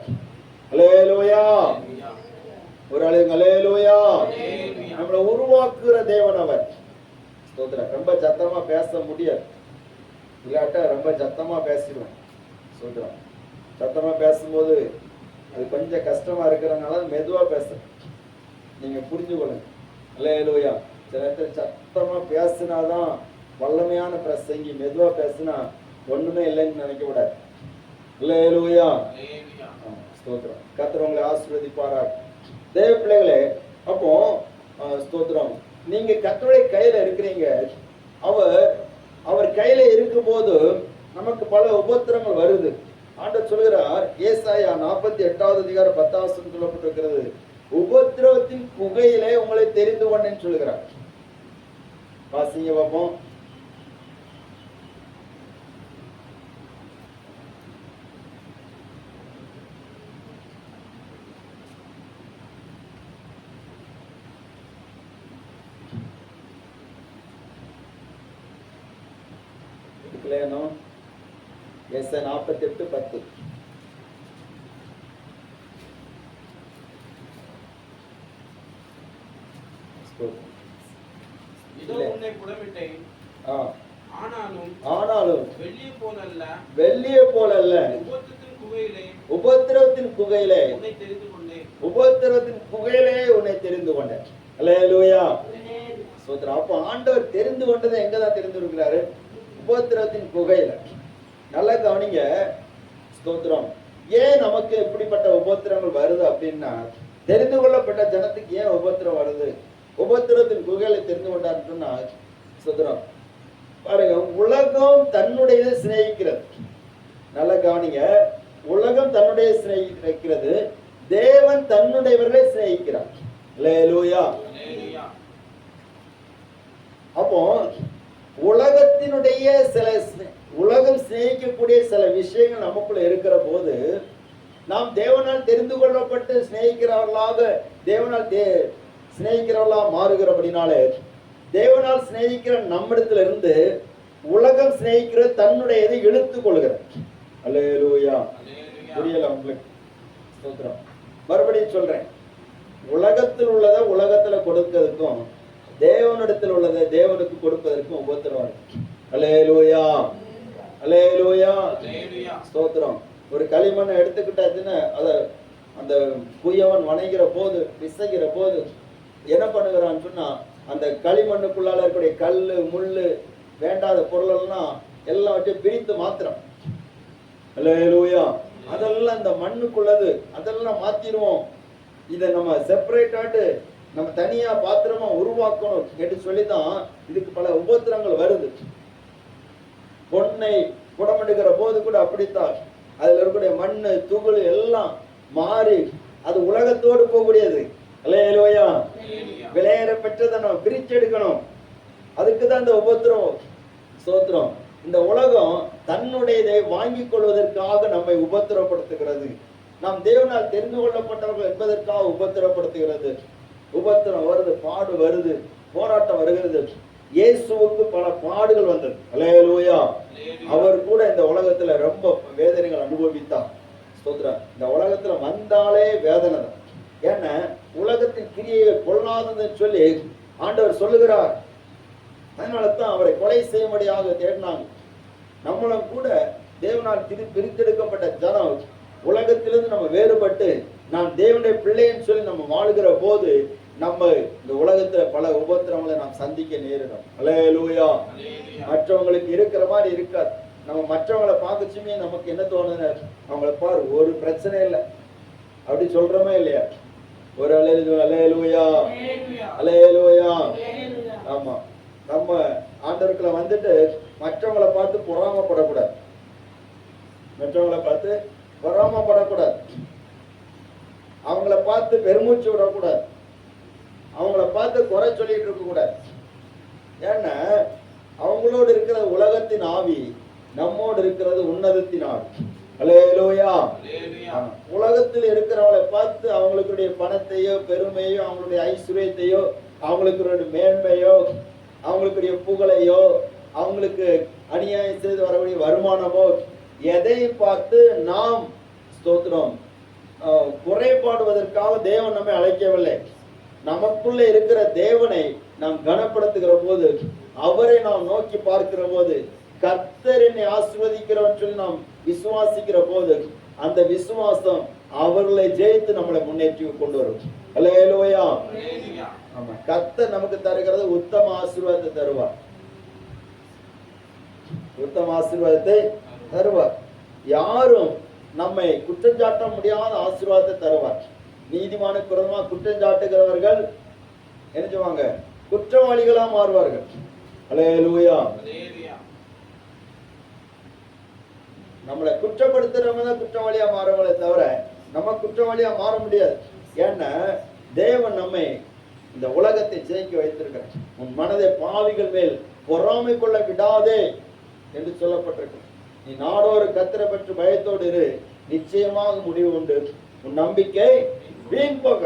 அல்லேலூயா. ஒரு ஆளுங்க அல்லேலூயா. நம்மளை உருவாக்குற தேவன் அவர். ஸ்தோத்திரம். ரொம்ப சத்தமா பேச முடியாது, இல்லாட்டா ரொம்ப சத்தமா பேசிடுவேன். ஸ்தோத்திரம். சத்தமா பேசும்போது அது கொஞ்சம் கஷ்டமா இருக்கிறதுனால மெதுவா பேசுறேன், நீங்க புரிஞ்சுக்கொள்ளுங்க. அல்லேலூயா. சில நேரத்தில் சத்தமா பேசினாதான் வல்லமையான பிரசங்கி, மெதுவா பேசினா ஒண்ணுமே இல்லைன்னு நினைக்க கூடாது. அல்லேலூயா. ஸ்தோத்திரம். கர்த்தர் உங்களை ஆசீர்வதிப்பாராக. தேவ பிள்ளைகளே, அப்போ ஸ்தோத்திரம், நீங்க கர்த்தருடைய கையில இருக்கிறீங்க. அவர் அவர் கையில இருக்கும்போது நமக்கு பல உபத்திரங்கள் வருது. ஆண்டவர் சொல்கிறார், ஏசாயா 48வது அதிகாரம் 10வது வசனம் சொல்லப்பட்டிருக்கிறது, உபத்திரவத்தின் குகையிலே உங்களை தெரிந்து கொண்டேன்னு சொல்கிறார். வாசிங்க பார்ப்போம். ஏசாயா 48:10. இதோ உன்னை புடமிட்டேன், ஆனாலும் வெள்ளியை போலல்ல, உபத்திரவத்தின் குகையிலே உன்னை தெரிந்து கொண்டேன். உபத்திரவத்தின் குகையிலே உன்னை தெரிந்து கொண்டேன். அல்லேலூயா. ஸ்தோத்திரம். அப்ப ஆண்டவர் தெரிந்து கொண்டதை எங்கதான் தெரிந்து இருக்கிறாரு? உபத்திரவத்தின் குகையில. நல்லா கவனிங்க. ஸ்தோத்திரம். ஏன் நமக்கு இப்படிப்பட்ட உபத்திரங்கள் வருது அப்படின்னா, தெரிந்து கொள்ளப்பட்ட ஜனத்துக்கு ஏன் உபத்திரம் வருது? உபத்திரத்தின் குகையில தெரிந்து கொண்டான்னு சொன்னா, ஸ்தோத்திரம், பாருங்க, உலகம் தன்னுடைய சிநேகிக்கிறது. நல்லா கவனிங்க. உலகம் தன்னுடைய சிநேகிக்கிறது, தேவன் தன்னுடையவர்களை சிநேகிக்கிறார். அல்லேலூயா. அப்போ உலகத்தினுடைய உலகம் சிநேகிக்கக்கூடிய சில விஷயங்கள் நமக்குள்ள இருக்கிற போது, நாம் தேவனால் தெரிந்து கொள்ளப்பட்டு சிநேகிக்கிறவர்களாக, தேவனால் சிநேகிக்கிறவர்களாக மாறுகிறபடினாலே, தேவனால் சிநேகிக்கிற நம்மிடத்துல இருந்து உலகம் சிநேகிக்கிற தன்னுடையதை இழுத்துக் கொள்கிறது. அல்லேலூயா. புரியல உங்களுக்கு? ஸ்தோத்திரம். மறுபடியும் சொல்றேன், உலகத்தில் உள்ளதை உலகத்துல கொடுக்கிறதுக்கும் தேவனிடத்தில் உள்ளதை தேவனுக்கு கொடுப்பதற்கும் உபத்திரம். அல்லேலூயா. அல்லேலூயா. ஸ்தோத்திரம். ஒரு களிமண்ணை எடுத்துக்கிட்டாச்சுன்னா அத அந்த குயவன் வணைகிற போது, பிசைகிற போது என்ன பண்ணுகிறான்னு சொன்னா, அந்த களிமண்ணுக்குள்ளால இருக்கக்கூடிய கல்லு முள்ளு வேண்டாத பொருளெல்லாம் எல்லாவற்றையும் பிரித்து மாத்திரம். அல்லேலூயா. அதெல்லாம் இந்த மண்ணுக்குள்ளது, அதெல்லாம் மாத்திடுவோம். இதை நம்ம செப்பரேட் ஆட்டு நம்ம தனியா பாத்திரமா உருவாக்கணும் என்று சொல்லிதான் இதுக்கு பல உபத்திரங்கள் வருது. பொன்னை புடமெடுக்கிற போது கூட அப்படித்தான், அதுல இருக்கக்கூடிய மண்ணு துகள் எல்லாம் மாறி அது உலகத்தோடு போகக்கூடியது. அல்லேலூயா. விலையேற பெற்றதை நம்ம பிரிச்செடுக்கணும். அதுக்குதான் இந்த உபத்திரம். ஸ்தோத்திரம். இந்த உலகம் தன்னுடையதை வாங்கிக் கொள்வதற்காக நம்மை உபத்திரப்படுத்துகிறது. நாம் தேவனால் தெரிந்து கொள்ளப்பட்டவர்கள் என்பதற்காக உபத்திரப்படுத்துகிறது. உபத்திரம் வருது, பாடு வருது, போராட்டம் வருகிறது. இயேசுவுக்கு பல பாடுகள் வந்தது. அல்லேலூயா. அவர் கூட இந்த உலகத்துல ரொம்ப வேதனைகள் அனுபவித்தார். ஸ்தோத்திரம். இந்த உலகத்துல வந்தாலே வேதனை தான். ஏன்னா உலகத்தின் கிரியை கொள்ளாததுன்னு சொல்லி ஆண்டவர் சொல்லுகிறார். அதனால தான் அவரை கொலை செய்யும்படியாக தேடினாங்க. நம்மளும் கூட தேவனால் பிரித்தெடுக்கப்பட்ட ஜனம் உலகத்திலிருந்து நம்ம வேறுபட்டு நான் தேவனுடைய பிள்ளைன்னு சொல்லி நம்ம வாழுகிற போது நம்ம இந்த உலகத்துல பல உபத்திரங்களை நாம் சந்திக்க நேரிடும். அல்லேலூயா. மற்றவங்களுக்கு இருக்கிற மாதிரி இருக்காது. நம்ம மற்றவங்களை பார்க்கச்சுமே நமக்கு என்ன தோணுது, அவங்கள பாரு ஒரு பிரச்சனை இல்லை அப்படி சொல்றோமே இல்லையா? ஒரு அல்லேலூயா. அல்லேலூயா. ஆமா. நம்ம ஆண்டவருக்குள்ள வந்துட்டு மற்றவங்களை பார்த்து பொறாமப்படக்கூடாது. மற்றவங்களை பார்த்து பொறாமப்படக்கூடாது. அவங்கள பார்த்து பெருமூச்சு விடக்கூடாது. அவங்கள பார்த்து குறை சொல்லிட்டு இருக்க கூடாது. ஏன்னா அவங்களோடு இருக்கிற உலகத்தின் ஆவி, நம்மோடு இருக்கிறது உன்னதத்தின் ஆவி. அல்லேலூயா. உலகத்தில் இருக்கிறவங்களை பார்த்து அவங்களுடைய பணத்தையோ பெருமையோ அவங்களுடைய ஐஸ்வர்யத்தையோ அவங்களுக்கு மேன்மையோ அவங்களுடைய புகழையோ அவங்களுக்கு அநியாயம் செய்து வரக்கூடிய வருமானமோ எதையும் பார்த்து நாம் ஸ்தோத்திரம் குறைபாடுவதற்காக தேவன் நம்மை அழைக்கவில்லை. நமக்குள்ள இருக்கிற தேவனை நாம் கனப்படுத்துகிற போது, அவரை நாம் நோக்கி பார்க்கிற போது, கர்த்தர் என்னை ஆசீர்வதிக்கிறவன் சொல்லி நாம் விசுவாசிக்கிற போது, அந்த விசுவாசம் அவர்களை ஜெயித்து நம்மளை முன்னேற்றி கொண்டு வரும். அல்லேலூயா. ஆமா. கர்த்தர் நமக்கு தருகிறது உத்தம ஆசீர்வாதத்தை தருவார். உத்தம ஆசீர்வாதத்தை தருவார். யாரும் நம்மை குற்றஞ்சாட்ட முடியாத ஆசீர்வாதத்தை தருவார். நீதிமானுக்கு விரோதமாக குற்றஞ்சாட்டுகிறவர்கள் என்ன செய்வாங்க? குற்றவாளிகளா மாறுவார்கள். அல்லேலூயா. அல்லேலூயா. நம்மளை குற்றப்படுத்துறவங்க தான் குற்றவாளியா மாறுவங்களே தவிர நம்ம குற்றவாளியா மாற முடியாது. ஏன்னா தேவன் நம்மை இந்த உலகத்தை ஜெயிக்க வைத்திருக்கிறார். உன் மனதை பாவிகள் மேல் பொறாமை கொள்ள விடாதே என்று சொல்லப்பட்டிருக்கு. நீ நாடோறு கர்த்தரை பற்றி பயத்தோடு இரு, நிச்சயமாக முடிவு உண்டு. உன் நம்பிக்கை வீண் போக.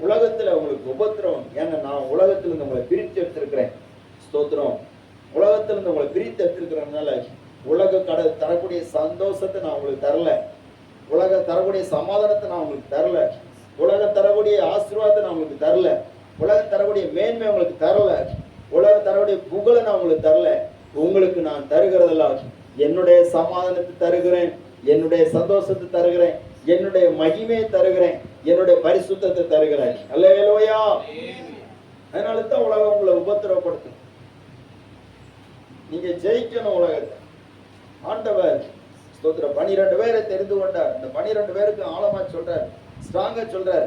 உலகத்துல உங்களுக்கு உபத்திரம், ஏன்னா நான் உலகத்திலிருந்து உங்களை பிரித்து எடுத்திருக்கிறேன். ஸ்தோத்திரம். உலகத்திலிருந்து உங்களை பிரித்து எடுத்திருக்கிறதுனால உலக தரக்கூடிய சந்தோஷத்தை நான் உங்களுக்கு தரல, உலக தரக்கூடிய சமாதானத்தை நான் உங்களுக்கு தரல, உலக தரக்கூடிய ஆசீர்வாதத்தை நான் உங்களுக்கு தரல, உலக தரக்கூடிய மேன்மை உங்களுக்கு தரல, உலக தரக்கூடிய புகழை நான் உங்களுக்கு தரல. உங்களுக்கு நான் தருகிறதெல்லாம் என்னுடைய சமாதானத்தை தருகிறேன், என்னுடைய சந்தோஷத்தை தருகிறேன், என்னுடைய மகிமையை தருகிறேன், என்னுடைய பரிசுத்தத்தை தருகிறேன். அல்லேலூயா. அதனால தான் உலகம் உங்களை உபத்திரவப்படுத்தும். நீங்க ஜெயிக்கணும் உலகத்தை. ஆண்டவர் ஸ்தோத்திரம் 12 பேரை தெரிந்து கொண்டார். இந்த 12 பேருக்கு ஆழமா சொல்றார், ஸ்ட்ராங்கா சொல்றார்.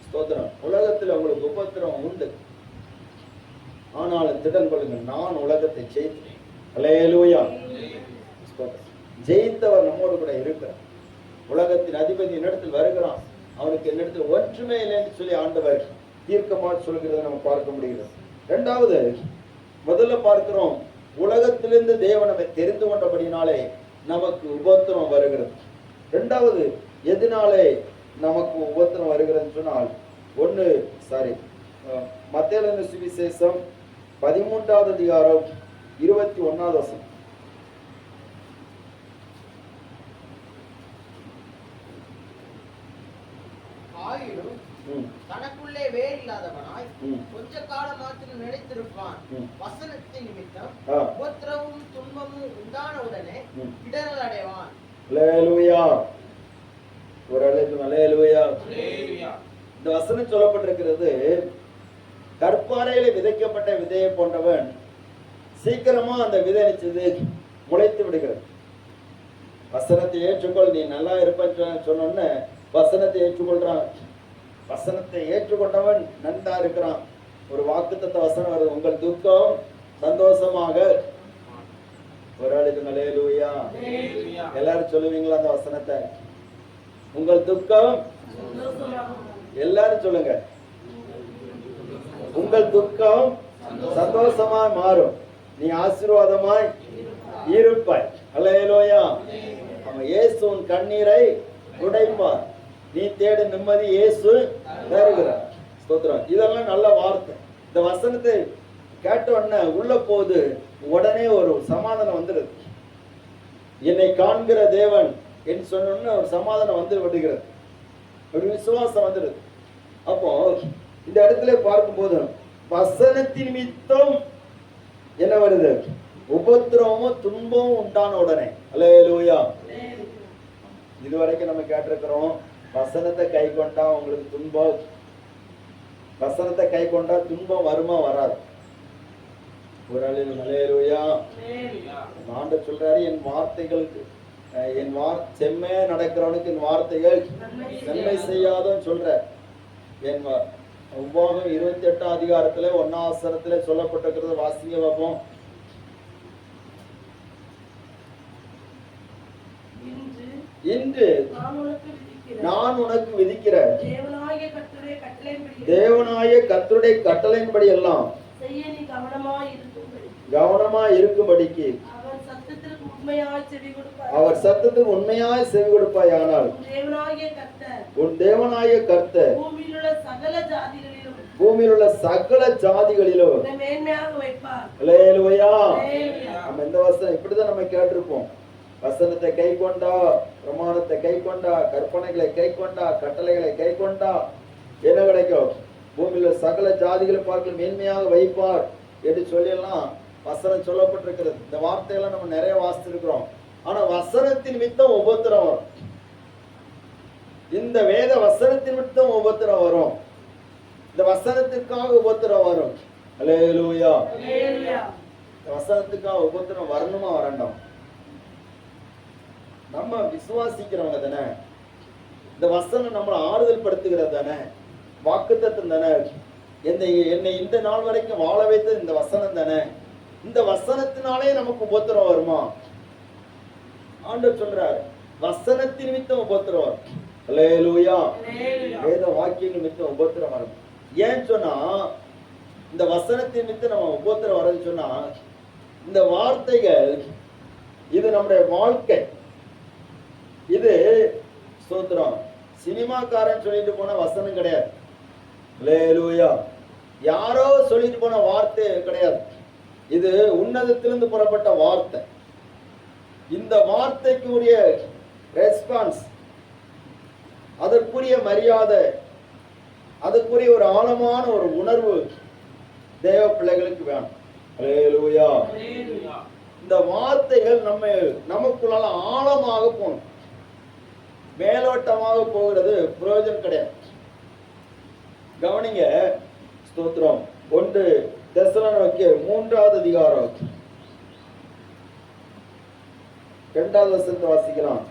ஸ்தோத்திரம். உலகத்துல உங்களுக்கு உபத்திரம் உண்டு, ஆனாலும் திடன் கொள்ளுங்கள், நான் உலகத்தை ஜெயித்தேன். அல்லேலூயா. ஜெயித்தவர் நம்மோடு கூட இருக்கிறார். உலகத்தின் அதிபதி என்னிடத்தில் வருகிறான், அவனுக்கு என்னிடத்தில் ஒன்றுமே இல்லை என்று சொல்லி ஆண்டவர் தீர்க்கமாக சொல்கிறத நம்ம பார்க்க முடிகிறது. இரண்டாவது, முதல்ல பார்க்கிறோம், உலகத்திலிருந்து தேவன் நம்மை தெரிந்து கொண்டபடினாலே நமக்கு உபத்திரம் வருகிறது. இரண்டாவது, எதனாலே நமக்கு உபத்திரம் வருகிறதுன்னு சொன்னால், மத்தேயு சுவிசேஷம் 13வது அதிகாரம் 21வது வசனம். ஆயினும் தனக்குள்ளே வேர் இல்லாதவனாய் கொஞ்ச காலம் மாத்திரம் நினைத்திருப்பான். வசனத்தின் நிமித்தம் உபத்திரமும் துன்பமும் உண்டான உடனே இடரல் அடைவான். அல்லேலூயா. ஒரு அல்லேலூயா. இந்த வசனம் சொல்லப்பட்டிருக்கிறது, கற்பாறையில விதைக்கப்பட்ட விதையை போன்றவன் சீக்கிரமா அந்த விதை நிச்சது முளைத்து விடுகிறது. வசனத்தை ஏற்றுக்கொள், நீ நல்லா இருப்பன்னு சொன்னோன்னு வசனத்தை ஏற்றுக்கொள்றான். வசனத்தை ஏற்றுக்கொண்டவன் நன்றா இருக்கிறான். ஒரு வாக்குத்தத்த வசனம் வருது, உங்கள் துக்கம் சந்தோஷமாக. ஒரு ஆளுக்கு அல்லேலூயா. எல்லாரும் சொல்லுவீங்களா அந்த வசனத்தை? உங்கள் துக்கம், எல்லாரும் சொல்லுங்க, உங்கள் துக்கம் சந்தோஷமாய் மாறும், நீ ஆசீர்வாதமாய் இருப்பாய். அல்லேலூயா. அவன் இயேசு உன் கண்ணீரை துடைப்பார், நீ தேடு நிம்மதி இயேசு தருகிறார். ஸ்தோத்திரம். இதெல்லாம் நல்ல வார்த்தை. இந்த வசனத்தை கேட்ட உடனே உள்ள போது உடனே ஒரு சமாதானம் வந்துடுது. என்னை காண்கிற தேவன் என்று சொன்ன ஒரு சமாதானம் வந்து விடுகிறது, ஒரு விசுவாசம் வந்துடுது. அப்போ இந்த இடத்துல பார்க்கும்போது வசனத்தின் நிமித்தம் என்ன வருது? உபத்திரவமும் துன்பமும் உண்டான உடனே. அல்லேலூயா. இதுவரைக்கும் நம்ம கேட்டிருக்கிறோம், வசனத்தை கை கொண்டா உங்களுக்கு துன்பம், வசனத்தை கை கொண்டா துன்பம் வருமா வராது. ஒரு அல்லேலூயா. ஆண்டவர் சொல்றாரு, என் வார்த்தைகளுக்கு செம்மையா நடக்கிறவனுக்கு என் வார்த்தைகள் நன்மை செய்யாதன்னு சொல்ற. என் உபாகம் 28 அதிகாரத்துல 1ஆம் வசனத்துல சொல்லப்பட்டிருக்கிறது. வாசிங்க பார்ப்போம். இன்று நான் உனக்கு விதிக்கிற தேவனாய கர்த்தருடைய கட்டளையின்படி எல்லாம் கவனமாய் இருக்கும்படிக்கு அவர் சத்தத்துக்கு உண்மையாய் செவி கொடுப்பாய். ஆனால் உன் தேவனாய கர்த்தர் பூமியில் உள்ள சகல ஜாதிகளிலும் அல்லேலூயா. நம்ம இந்த வசனம் இப்படிதான் நம்ம கேட்டிருப்போம். வசனத்தை கை கொண்டா, பிரமாணத்தை கை கொண்டா, கற்பனைகளை கை கொண்டா, கட்டளைகளை கை கொண்டா என்ன கிடைக்கும்? பூமியில் சகல ஜாதிகளை பார்க்க மேன்மையாக வைப்பார் என்று சொல்லலாம் வசனம் சொல்லப்பட்டிருக்கிறது. இந்த வார்த்தையெல்லாம் நம்ம நிறைய வாசித்திருக்கிறோம். ஆனா வசனத்தின் மித்தம் உபத்திரம் வரும். இந்த வேத வசனத்தின் மித்தம் உபத்திரம் வரும். இந்த வசனத்திற்காக உபத்திரம் வரும். அல்லேலூயா. இந்த வசனத்துக்காக உபத்திரம் வரணுமா வரணும்? நம்ம விசுவாசிக்கிறவங்க தானே, இந்த வசனம் நம்மளை ஆறுதல் படுத்துகிறது தானே, வாக்குத்தத்தம் தானே. என்னை இந்த நாள் வரைக்கும் வாழ வைத்தது இந்த வசனம் தானே, இந்த வசனத்தினாலே நமக்கு உபத்திரம் வருமா? ஆண்டவர் சொல்றாரு, வசனத்தின் நிமித்தம் உபத்திரம் வரும். அல்லேலூயா. வேத வாக்கியங்கள் நிமித்தம் உபத்திரம் வரும். ஏன் சொன்னா, இந்த வசனத்தின் நிமித்தம் நம்ம உபத்திரம் வரன்னு சொன்னா, இந்த வார்த்தைகள் இது நம்முடைய வாழ்க்கை. இது ஸ்தோத்திரம், சினிமாக்காரன் சொல்லிட்டு போன வசனம் கிடையாது. அல்லேலூயா. யாரோ சொல்லிட்டு போன வார்த்தை கிடையாது. இது உன்னதத்திலிருந்து புறப்பட்ட வார்த்தை. இந்த வார்த்தைக்கு உரிய ரெஸ்பான்ஸ், அதற்குரிய மரியாதை, அதற்குரிய ஒரு ஆழமான ஒரு உணர்வு தேவ பிள்ளைகளுக்கு வேணும். அல்லேலூயா. இந்த வார்த்தைகள் நமக்குள்ளால ஆழமாக போகணும். மேலோட்டமாக போகிறது பிரயோஜனம் கிடையாது. கவனிங்க, ஸ்தோத்திரம். 1 தெசலோனிக்கேயர் 3வது அதிகாரம் 2வது வசனத்தை வாசிக்கலாம்.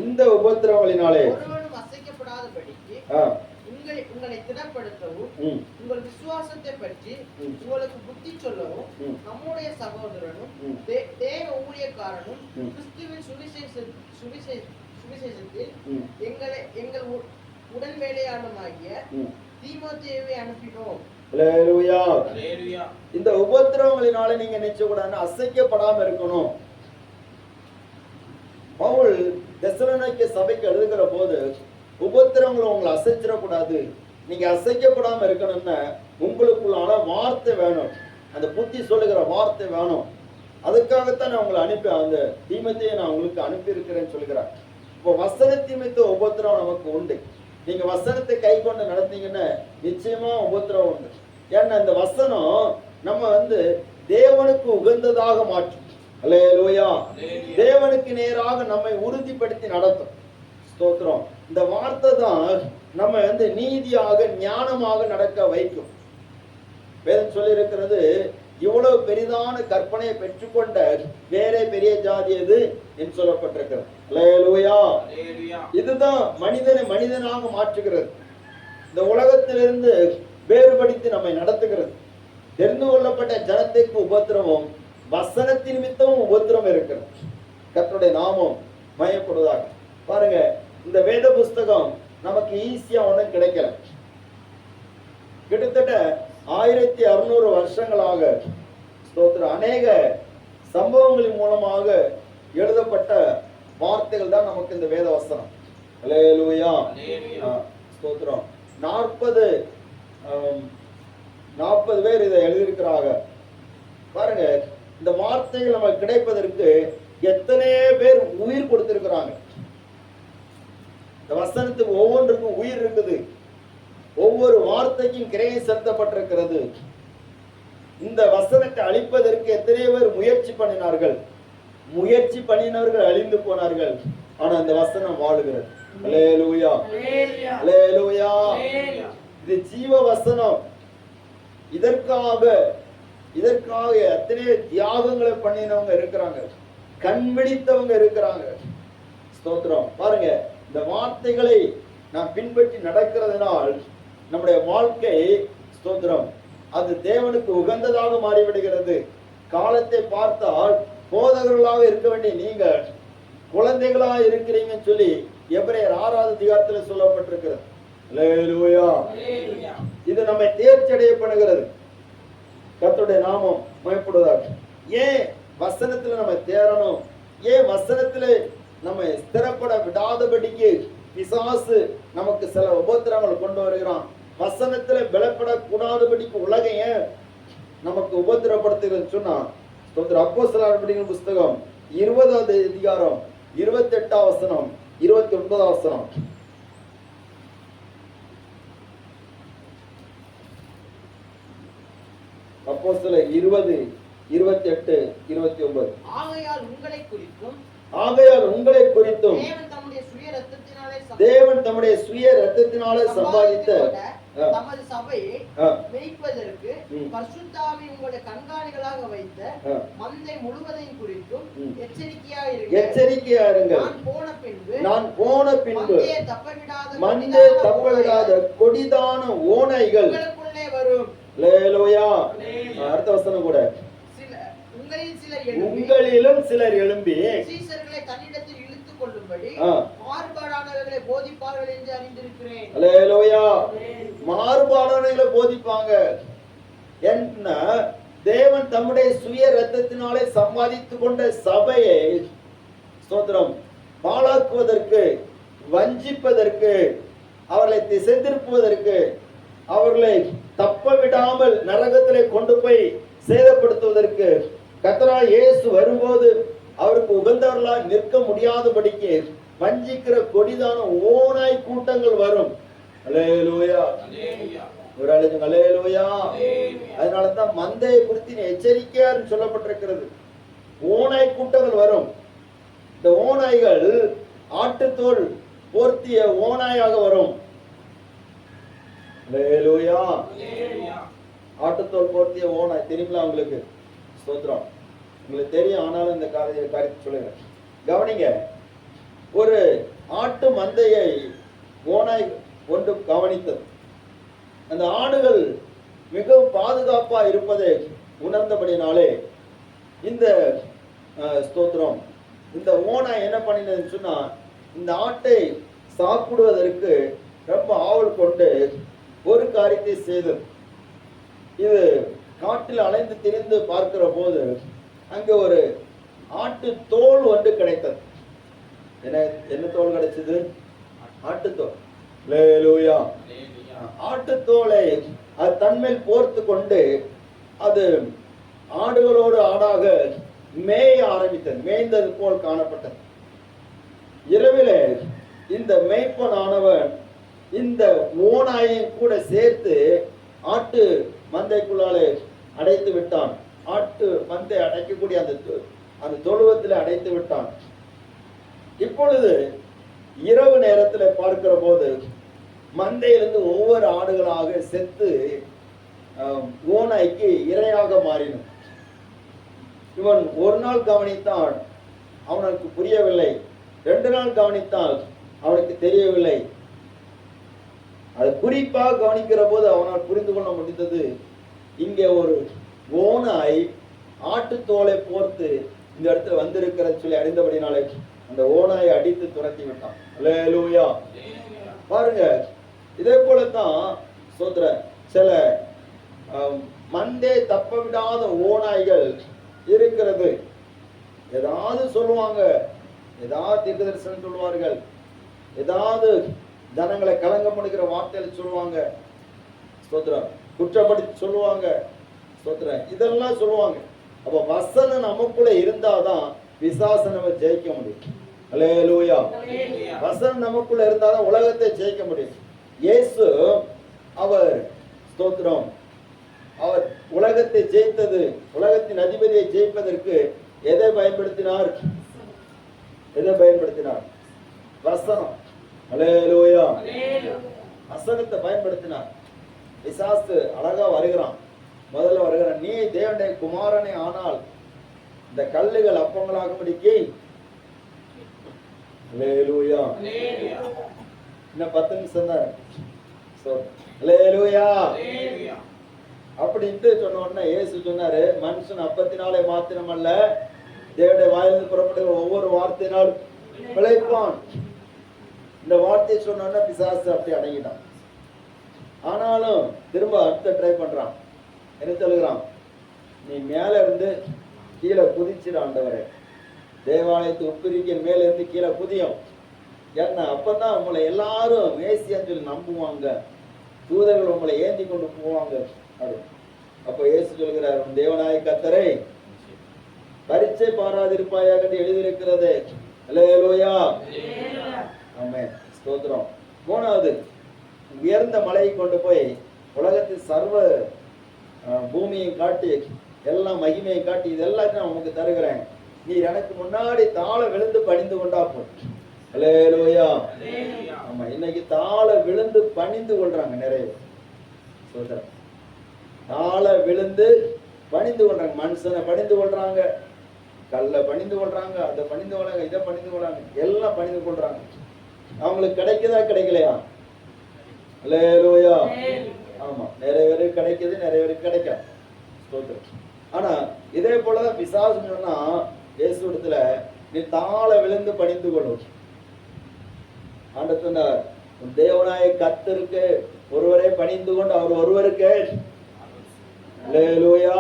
இந்த உபத்திரவங்களினாலே ஒருவனும் அசைக்கப்படாதபடிக்கு உங்களை திடப்படுத்தவும் உங்கள் விசுவாசத்தை பற்றி உங்களுக்கு புத்தி சொல்லவும் நம்முடைய சகோதரனும் தேவ ஊழியக்காரனும் கிறிஸ்துவின் சுவிசேஷத்தில் எங்கள் உடன் வேலையாளனாகிய தீமோத்தேயுவை அனுப்பினோம். அல்லேலூயா. இந்த உபத்திரவங்களினால நீங்க நினைச்சக்கூடாது, அசைக்கப்படாம இருக்கணும். பவுல் தெசலோனிக்கே சபைக்கு எழுதுகிற போது, உபத்திரவங்களை உங்களை அசைச்சிடக்கூடாது, நீங்க அசைக்கப்படாம இருக்கணும்னா உங்களுக்குள்ளான வார்த்தை வேணும், அந்த புத்தி சொல்லுகிற வார்த்தை வேணும். அதுக்காகத்தான் நான் உங்களை அனுப்பி, அந்த தீமோத்தேயுவை நான் உங்களுக்கு அனுப்பி இருக்கிறேன்னு சொல்லுகிறேன். இப்போ வசனத்தின் உபத்திரம் நமக்கு உண்டு. நீங்க வசனத்தை கை கொண்டு நடந்தீங்கன்னா நிச்சயமா உபத்திரம் உண்டு. ஏன்னா இந்த வசனம் நம்ம தேவனுக்கு உகந்ததாக மாற்றும். அல்லேலூயா. தேவனுக்கு நேராக நம்மை உறுதிப்படுத்தி நடத்தும். ஸ்தோத்திரம். இந்த வார்த்தை தான் நம்ம நீதியாக ஞானமாக நடக்க வைக்கும். வேதம் சொல்லி இருக்கிறது, இவ்வளவு பெரிதான கற்பனையை பெற்றுக்கொண்ட வேற பெரிய ஜாதி எது என்று சொல்லப்பட்டிருக்கிறது. அல்லேலூயா. இதுதான் மனிதனை மனிதனாக மாற்றுகிறது. இந்த உலகத்திலிருந்து வேறுபடுத்தி நம்மை நடத்துகிறது. தெரிந்து கொள்ளப்பட்ட ஜனத்திற்கு உபத்திரமும் வசனத்தின் நிமித்தமும் உபத்திரம் இருக்கிறது. கர்த்தருடைய நாமம் மயப்படுவதாக. பாருங்க, இந்த வேத புஸ்தகம் நமக்கு ஈஸியா ஒன்றும் கிடைக்கல. கிட்டத்தட்ட 1600 வருஷங்களாக ஸ்தோத்திரம் அநேக சம்பவங்களின் மூலமாக எழுதப்பட்ட வார்த்தைகள் தான் நமக்கு இந்த வேத வசனம். அல்லேலூயா. ஸ்தோத்திரம். 40 பேர் இதை எழுதியிருக்கிறாங்க. பாருங்க, இந்த வார்த்தைகள் நமக்கு கிடைப்பதற்கு எத்தனை பேர் உயிர் கொடுத்திருக்கிறாங்க. இந்த வசனத்துக்கு ஒவ்வொன்றுக்கும் உயிர் இருக்குது. ஒவ்வொரு வார்த்தைக்கும் கிரையை செலுத்தப்பட்டிருக்கிறது. இந்த வசனத்தை அழிப்பதற்கு எத்தனை பேர் முயற்சி பண்ணினார்கள். முயற்சி பண்ணினவர்கள் அழிந்து போனார்கள். ஆனா இந்த வசனம் வாழுகிறது. அல்லேலூயா. அல்லேலூயா. இது ஜீவ வசனம். இதற்காக எத்தனை தியாகங்களை பண்ணினவங்க இருக்கிறாங்க, கண் விழித்தவங்க இருக்கிறாங்க. ஸ்தோத்திரம். பாருங்க, இந்த வார்த்தைகளை நாம் பின்பற்றி நடக்கிறதுனால் நம்முடைய வாழ்க்கை ஸ்தோத்திரம் அது தேவனுக்கு உகந்ததாக மாறிவிடுகிறது. காலத்தை பார்த்தால் போதகர்களாக இருக்க வேண்டிய நீங்க குழந்தைகளா இருக்கிறீங்கன்னு சொல்லி எபிரேயர் 6வது அதிகாரத்தில் சொல்லப்பட்டிருக்கிறது. அல்லேலூயா. இது நம்மை தேர்ச்சி அடைய பண்ணுகிறது. கர்த்தருடைய நாமம் மகிமைப்படுவதாக. ஏன் வசனத்துல நம்ம தேரணும்? ஏன் வசனத்துல நம்ம ஸ்திரப்பட விடாதபடிக்கு பிசாசு நமக்கு சில உபத்திரங்கள் கொண்டு வருகிறான்? வசனத்துல பலப்படக்கூடாதபடிக்கு உலகம் ஏன் நமக்கு உபத்திரப்படுத்துகிறது சொன்னா, அப்போஸ்தலர் புஸ்தகம் 20வது அதிகாரம் 28வது வசனம் 29வது வசனம். அப்போஸ்தலர் 20 28 29. ஆகையால் உங்களை குறித்தும் தேவன் தம்முடைய சுய இரத்தத்தினாலே சம்பாதித்த தமது சபையை ஆ, மேய்ப்பதற்கு ம். பரிசுத்தாவி உங்களுடைய கண்காணிகளாக வைத்த ஆ. மந்தை முழுவதையும் குறித்தும் ம். எச்சரிக்கையாயிருங்கள். எச்சரிக்கையா இருங்கள். நான் போன பின்பு மந்தையை மந்தையை தப்பவிடாத கொடிதான ஓநாய்கள் உங்களுக்குள்ளே வரும். அல்லேலூயா. அல்லேலூயா. அடுத்த வசனம் கூட உங்களிலும் சிலர் எழும்பி உங்களிலும் சிலர் எழும்பி சீசர்களை தன்னிடத்தில் இழுத்துக் கொள்ளும்படி ஆ. மாறுபாடானவர்களை போதிப்பார்கள் என்று அறிந்திருக்கிறேன். அல்லேலூயா. மாறுபாடானவர்களை போதிப்பாங்க. என்ன தேவன் தம்முடைய சுய ரத்தத்தினாலே சம்பாதித்துக் கொண்ட சபையை ஸ்தோத்திரம் பாழாக்குவதற்கு, வஞ்சிப்பதற்கு, அவர்களை திசை திருப்புவதற்கு, அவர்களை தப்ப விடாமல் நரகத்திலே கொண்டு போய் சேதப்படுத்துவதற்கு கர்த்தராகிய இயேசு வரும்போது அவருக்கு உகந்தவர்களாய் நிற்க முடியாதபடிக்கு வஞ்சிக்கிற கொடிதான ஓநாய் கூட்டங்கள் வரும். அல்லேலூயா. அல்லேலூயா. ஒரு அழைச்சு அல்லேலூயா. அல்லேலூயா. அதனாலதான் மந்தையை குறித்து எச்சரிக்கையா சொல்லப்பட்டிருக்கிறது. ஓநாய் கூட்டங்கள் வரும். இந்த ஓநாய்கள் ஆட்டுத்தோல் போர்த்திய ஓநாயாக வரும். அல்லேலூயா. அல்லேலூயா. ஆட்டுத்தோல் போர்த்திய ஓநாய் தெரியுங்களா உங்களுக்கு? ஸ்தோத்திரம். உங்களுக்கு தெரியும், ஆனாலும் இந்த காரியத்தை சொல்லுங்க. கவனிங்க, ஒரு ஆட்டு மந்தையை ஓநாய் கொண்டு கவனித்தது. அந்த ஆடுகள் மிகவும் பாதுகாப்பா இருப்பதை உணர்ந்தபடினாலே இந்த ஸ்தோத்திரம் இந்த ஓநாய் என்ன பண்ணினதுன்னு சொன்னா, இந்த ஆட்டை சாப்பிடுவதற்கு ரொம்ப ஆவல் கொண்டு ஒரு காரியத்தை செய்தது. இது காட்டில் அலைந்து திரிந்து பார்க்கிற போது அங்க ஒரு ஆட்டு தோல் ஒன்று கிடைத்தது. என்ன தோல் கிடைச்சது? ஆட்டுத்தோல். அல்லேலூயா. அல்லேலூயா. ஆட்டுத்தோலை அது தன்மேல் போர்த்து கொண்டு அது ஆடுகளோடு ஆடாக மேய ஆரம்பித்தது. மேய்ந்தது போல் காணப்பட்டது. இரவிலே இந்த மேய்ப்பனானவன் இந்த ஓநாயை கூட சேர்த்து ஆட்டு மந்தைக்குள்ளாலே அடைத்து விட்டான். ஆட்டு மந்தை அடைக்கக்கூடிய அந்த தொழுவத்தில் அடைத்து விட்டான். இப்பொழுது இரவு நேரத்தில் பார்க்கிற போது மந்தையிலிருந்து ஒவ்வொரு ஆடுகளாக செத்து ஓநாய்க்கு இரையாக மாறினும். இவன் ஒரு நாள் கவனித்தான், அவனுக்கு புரியவில்லை. 2 நாள் கவனித்தால் அவனுக்கு தெரியவில்லை. அது குறிப்பாக கவனிக்கிற போது அவனால் புரிந்து கொள்ள முடிந்தது, இங்கே ஒரு ஓநாய் ஆட்டுத்தோலை போர்த்து இந்த இடத்துல வந்திருக்கிறது சொல்லி அறிந்தபடினாலே அந்த ஓநாயை அடித்து துரத்தி விட்டான். அல்லேலூயா. பாருங்க, இதே போலத்தான் சோதர சில மந்தே தப்ப விடாத ஓநாய்கள் இருக்கிறது. ஏதாவது சொல்லுவாங்க, ஏதாவது தீர்க்க தரிசனம் சொல்லுவார்கள், ஏதாவது ஜனங்களை கலங்கம் பண்ணுகிற வார்த்தைகளை சொல்லுவாங்க, ஸ்தோத்திரம் குற்றப்படுத்தி சொல்லுவாங்க, ஸ்தோத்திரம் இதெல்லாம் சொல்லுவாங்க. அப்ப வசனம் நமக்குள்ள இருந்தாதான் பிசாசை நம்ம ஜெயிக்க முடியும். அல்லேலூயா. வசனம் நமக்குள்ள இருந்தாதான் உலகத்தை ஜெயிக்க முடியும். இயேசு அவர் ஸ்தோத்திரம் அவர் உலகத்தை ஜெயித்தது, உலகத்தின் அதிபதியை ஜெயிப்பதற்கு எதை பயன்படுத்தினார்? எதை பயன்படுத்தினார்? வசனம். அல்லேலூயா. வசனத்தை பயன்படுத்தினார். பிசாசு அழகா வருகிறான். முதல்ல வருகிறான், நீ தேவனுடைய குமாரனே ஆனால் இந்த கல்லுகள் அப்பங்களாகும்படிக்கு. அல்லேலூயா. இன்னும் 10 நிமிஷம் தான். அல்லேலூயா. அப்படின்ட்டு சொன்ன உடனே இயேசு சொன்னாரு, மனுஷன் அப்பத்தினாலே மாத்திரமல்ல தேவனுடைய வாயிலிருந்து புறப்படுகிற ஒவ்வொரு வார்த்தையினால் பிழைப்பான். இந்த வார்த்தையை சொன்ன உடனே பிசாசு அப்படி அடங்கிட்டான். ஆனாலும் திரும்ப அடுத்த ட்ரை பண்றான். என்ன சொல்லுகிறான்? நீ மேல இருந்து கீழே குதிச்சிட ஆண்டவரே, தேவாலயத்து உப்பிரிக்கின் மேல இருந்து கீழே குதியும். ஏன்னா அப்பதான் உங்களை எல்லாரும் மேசியான்னு சொல்லி நம்புவாங்க, தூதர்கள் உங்களை ஏந்தி கொண்டு போவாங்க. அப்ப இயேசு சொல்கிறார், உன் தேவனாய கர்த்தரை பரீட்சை பாராதிருப்பாயாக எழுதியிருக்கிறது. அல்லேலூயா. ஆமென். ஸ்தோத்திரம். 3வது, உயர்ந்த மலையை கொண்டு போய் உலகத்தின் சர்வ பூமியை காட்டி எல்லாம் மகிமையை காட்டி இதெல்லாம் நான் உனக்கு தருகிறேன், நீ எனக்கு முன்னாடி தாழ விழுந்து பணிந்து கொண்டா போ. அல்லேலூயா. ஆமா, இன்னைக்கு தாழ விழுந்து பணிந்து கொள்றாங்க நிறைய. சோதரம் தாழ விழுந்து பணிந்து கொள்றாங்க. மனுஷனை பணிந்து கொள்றாங்க, கல்லை பணிந்து கொள்றாங்க, அதை பணிந்து கொள்றாங்க, இதை பணிந்து கொள்றாங்க, எல்லாம் பணிந்து கொள்றாங்க. அவங்களுக்கு கிடைக்குதா கிடைக்கலையா? அல்லேலூயா. ஆமா, நிறைய பேருக்கு கிடைக்குது, நிறைய பேருக்கு கிடைக்காது. ஸ்தோத்திரம். ஆனா இதே போலதான் பிசாசு சொன்னா இயேசு இடத்துல நீ தாழ விழுந்து பணிந்து கொள்ளும். ஆண்டவர் சொன்னார், உன் தேவனாய கர்த்தருக்கு ஒருவரே பணிந்து கொண்டு அவர் ஒருவருக்கு. அல்லேலூயா.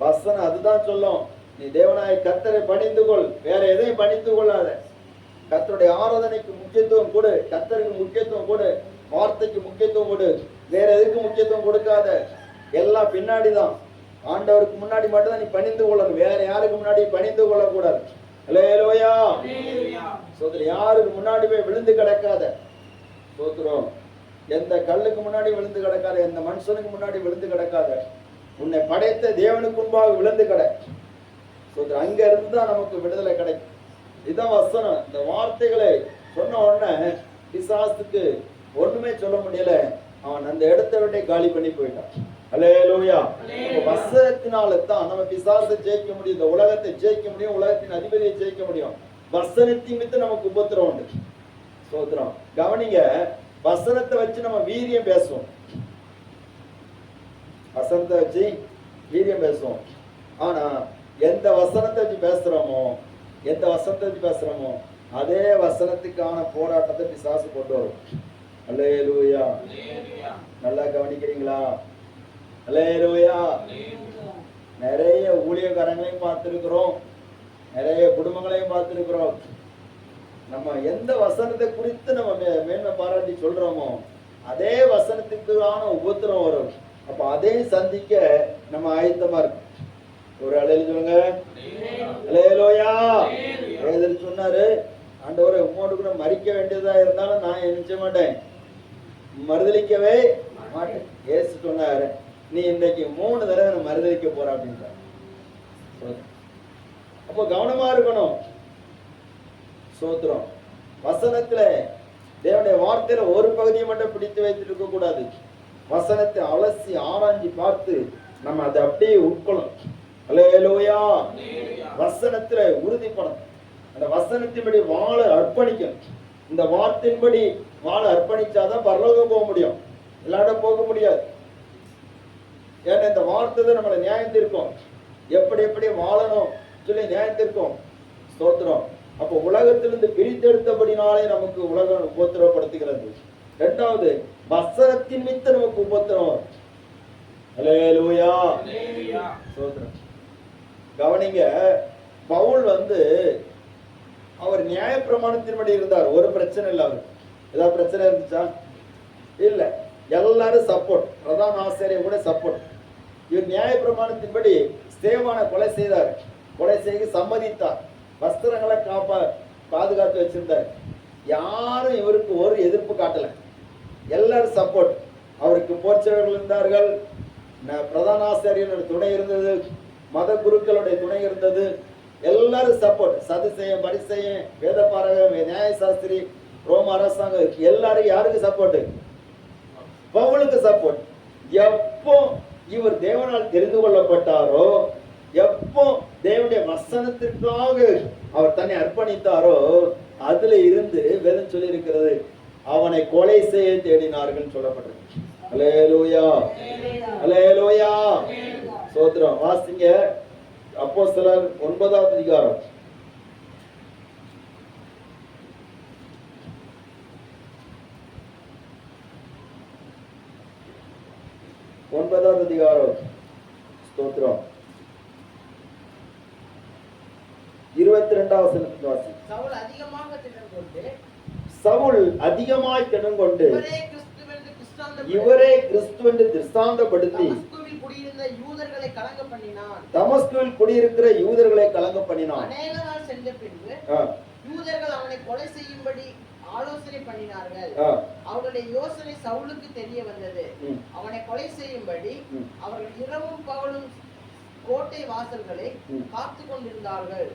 வசனம் அதுதான் சொல்லும், நீ தேவனாய கர்த்தரை பணிந்து கொள், வேற எதையும் பணிந்து கொள்ளாத. கர்த்தருடைய ஆராதனைக்கு முக்கியத்துவம் கொடு, கர்த்தருக்கு முக்கியத்துவம் கொடு, வார்த்தைக்கு முக்கியத்துவம் கொடு, வேற எதுக்கு முக்கியத்துவம் கொடுக்காத. எல்லாம் பின்னாடிதான். ஆண்டவருக்கு முன்னாடி மட்டும் தான் நீ பணிந்து கொள்ளணும், வேற யாருக்கு முன்னாடி பணிந்து கொள்ளக்கூடாது. அல்லேலூயா. சோதரி யாருக்கு முன்னாடி போய் விழுந்து கிடக்காத. சோதரம் எந்த கல்லுக்கு முன்னாடி விழுந்து கிடக்காத, எந்த மனுஷனுக்கு முன்னாடி விழுந்து கிடக்காத. உன்னை படைத்த தேவனுக்கு முன்பாக விழுந்து கிட. சோதரம் அங்க இருந்து தான் நமக்கு விடுதலை கிடைக்கும். இதான் வசனம். இந்த வார்த்தைகளை சொன்ன உடனே பிசாசுக்கு ஒண்ணுமே சொல்ல முடியல. அவன் அந்த இடத்தை விட்டே காலி பண்ணி போயிட்டான். அல்லேலூயா. வசனத்தினால தான் நம்ம பிசாசை ஜெயிக்க முடியும், இந்த உலகத்தை ஜெயிக்க முடியும், உலகத்தின் அதிபதியை ஜெயிக்க முடியும். வசனத்தின் மித்து நமக்கு உபத்திரம் உண்டு. சோத்திரம். கவனிங்க, வசனத்தை வச்சு நம்ம வீரியம் பேசுவோம், வசனத்தை வச்சு வீரியம் பேசுவோம். ஆனா எந்த வசனத்தை வச்சு பேசுறோமோ, எந்த வசனத்தை வச்சு பேசுறோமோ அதே வசனத்துக்கான போராட்டத்தை பிசாசு கொண்டு வரும். அல்லேலூயா. நல்லா கவனிக்கிறீங்களா? அல்லேலூயா. நிறைய ஊழியக்காரங்களையும் பார்த்திருக்கிறோம், நிறைய குடும்பங்களையும் பார்த்திருக்கிறோம். நம்ம எந்த வசனத்தை குறித்து நம்ம மேன்மை பாராட்டி சொல்றோமோ அதே வசனத்துக்கான உபத்திரம் வரும். அப்ப அதையும் சந்திக்க நம்ம ஆயத்தமா இருக்கும். ஒரு அலையில சொல்லுங்க, அல்லேலூயா. வேதத்தில் சொன்னாரு, ஆண்டவரே உம்மோடு கூட மரிக்க வேண்டியதா இருந்தாலும் நான் நினைச்ச மாட்டேன், மறுதலிக்கவே மாட்டேன். ஏசு சொன்னாரு, நீ இன்னைக்கு 3 தடவை நான் மறுதலிக்க போற அப்படின்றார். அப்போ கவனமா இருக்கணும். சோத்திரம். வசனத்துல தேவனுடைய வார்த்தையில ஒரு பகுதியை மட்டும் பிடித்து வைத்துட்டு இருக்க கூடாது. வசனத்தை அலசி ஆராய்ச்சி பார்த்து நம்ம அதை அப்படியே உட்கொள்ளணும். அல்லேலூயா. வசனத்துல உறுதிப்படும். அந்த வசனத்தின்படி வாழ அர்ப்பணிக்கணும். இந்த வார்த்தையின்படி வாழ அர்ப்பணிச்சாதான் பரலோகம் போக முடியும், எல்லாரும் போக முடியாது. ஏன்னா இந்த வார்த்தை தான் நம்மளை நியாயத்திருக்கும், எப்படி எப்படி வாழணும் சொல்லி நியாயத்திருக்கும். ஸ்தோத்திரம். அப்போ உலகத்திலிருந்து பிரித்தெடுத்தபடினாலே நமக்கு உலகம் உபத்திரப்படுத்துகிறது. 2வது வசனத்தின் மித்த நமக்கு உபத்திரம். அல்லேலூயா. ஸ்தோத்திரம். கவனிங்க, பவுல் அவர் நியாயப்பிரமாணத்தின்படி இருந்தார், ஒரு பிரச்சனை இல்லை. அவர் ஏதாவது பிரச்சனை இருந்துச்சா? இல்ல, எல்லாரும் சப்போர்ட், பிரதான ஆசிரியர் கூட சப்போர்ட். இவர் நியாயப்பிரமாணத்தின்படி ஸ்தேவானை கொலை செய்தார், கொலை செய்ய சம்மதித்தார், வஸ்திரங்களை பாதுகாத்து வச்சிருந்தார். யாரும் இவருக்கு ஒரு எதிர்ப்பு காட்டல, எல்லாரும் சப்போர்ட். அவருக்கு போர்ச்சவர்கள் இருந்தார்கள், பிரதான ஆசிரியரோட துணை இருந்தது, மத குருக்களுடைய துணை இருந்தது, எல்லாரும் சப்போர்ட். சதுசேயம், பரிசேயம், வேதபாரகம், நியாயசாஸ்திரி, ரோம அரசாங்கம், எல்லாரும் யாருக்கு சப்போர்ட்? பவுலுக்கு சப்போர்ட். எப்போ இவர் தேவனால் தெரிந்து கொள்ளப்பட்டாரோ, எப்போ தேவனுடைய வசனத்திற்காக அவர் தன்னை அர்ப்பணித்தாரோ, அதுல இருந்து வேதம் சொல்லி இருக்கிறது, அவனை கொலை செய்ய தேடினார்கள் சொல்லப்பட்டிருக்கு. அல்லேலூயா. அல்லேலூயா. சோத்திரம். வாசிங்க அப்போஸ்தலர் 9வது அதிகாரம். ஸ்தோத்திரம். 22வது வசனத்தை வாசி. சவுல் அதிகமாய் திடம் கொண்டு இவரே கிறிஸ்துவென்று திருஷ்டாந்தப்படுத்தி தமஸ்குவில் குடியிருக்கிற யூதர்களை கலங்க பண்ணினான். அநேக நாள் சென்ற பின்பு யூதர்கள் அவனை கொலை செய்யும்படி ஆலோசனை பண்ணினார்கள். அவருடைய யோசனை சவுலுக்கு தெரிய வந்தது. அவனை கொலை செய்யும்படி அவர்கள் இரவும் பகலும் கோட்டை வாசல்களை காத்து கொண்டிருந்தார்கள்.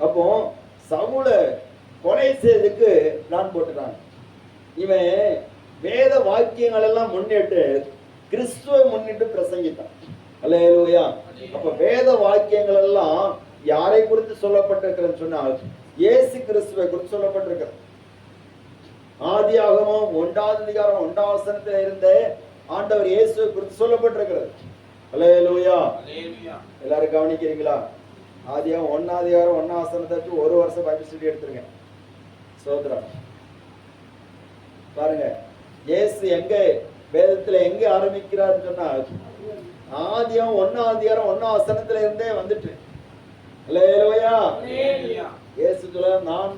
அப்போ சவுல கொலை செய்யறதுக்கு பிளான் போட்டுட்டாங்க. இவன் வேத வாக்கியங்கள் எல்லாம் முன்னிட்டு கிறிஸ்துவை முன்னிட்டு பிரசங்கித்தான். அல்லேலூயா. அப்ப வேத வாக்கியங்கள் எல்லாம் யாரை குறித்து சொல்லப்பட்டிருக்கிறன்னு சொன்னால் இயேசு கிறிஸ்துவை குறித்து சொல்லப்பட்டிருக்கிறது. ஆதியாகமம் 1ஆம் அதிகாரம் 1ஆம் வசனத்தில் இருந்த ஆண்டவர் இயேசுவை குறித்து சொல்லப்பட்டிருக்கிறது. அல்லேலூயா. எல்லாரும் கவனிக்கிறீங்களா? ஆதியாகமம் 1ஆம் அதிகாரம் 1ஆம் வசனத்துக்கு ஒரு வருஷம் பைபிள் ஸ்டடி எடுத்துருங்க. சோதரம் பாருங்க, இயேசு எங்க வேதத்துல எங்க ஆரம்பிக்கிறார்னு சொன்னா ஆதியாகமம் 1ஆம் அதிகாரம் 1ஆம் வசனத்துல இருந்தே வந்துட்டு. அல்லேலூயா. இயேசு சொல்ல, நான்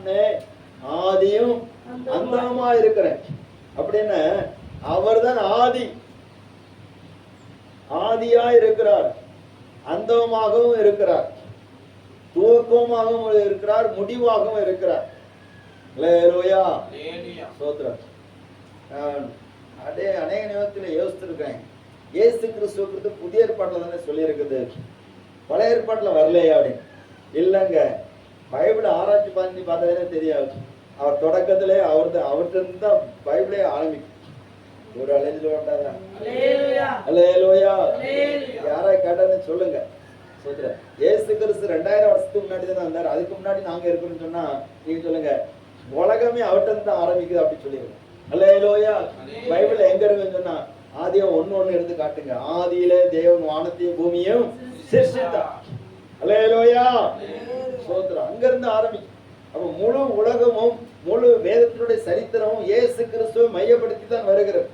ஆதியும் அந்தமா இருக்கிறேன் அப்படின்னு. அவர்தான் ஆதியா இருக்கிறார், அந்தமாகவும் இருக்கிறார், துவக்கமாகவும் இருக்கிறார், முடிவாகவும் இருக்கிறார். அல்லேலூயா. ஸ்தோத்திரம். அநேக நேரத்தில் யோசிச்சிருக்கேன், இயேசு கிறிஸ்துவ குறித்து புதிய ஏற்பாட்டில் தானே சொல்லி இருக்குது, பழைய ஏற்பாட்டில் வரலையா அப்படின்னு. இல்லைங்க, பைபிளை ஆராய்ச்சி பண்ணி பார்த்தாலே தெரியாது. அவர் தொடக்கத்திலே அவர்கிட்ட தான் பைபிளே ஆரம்பிக்கும். ஒரு அலைஞ்சில் வேண்டாதான். அல்லேலூயா. யாரா கேட்டான்னு சொல்லுங்க. சொல்றேன், இயேசு கிறிஸ்து 2000 வருஷத்துக்கு முன்னாடி தான் வந்தார், அதுக்கு முன்னாடி நாங்க இருக்கணும்னு சொன்னா நீங்க சொல்லுங்க, உலகமே அவர்கிட்ட தான் ஆரம்பிக்குது அப்படி சொல்லிடுங்க. அல்லேலூயா. பைபிள்ல எங்க இருக்குன்னு சொன்னா ஆதியம் 1:1 எடுத்து காட்டுங்க. ஆதியிலே தேவன் வானத்தையும் பூமியும் சிருஷ்டித்தார். அல்லேலூயா. சோத்ரா. அங்க இருந்து ஆரம்பிக்கும். அப்ப முழு உலகமும் முழு வேதத்தினுடைய சரித்திரமும் இயேசு கிறிஸ்துவை மையப்படுத்தி தான் வருகிறது.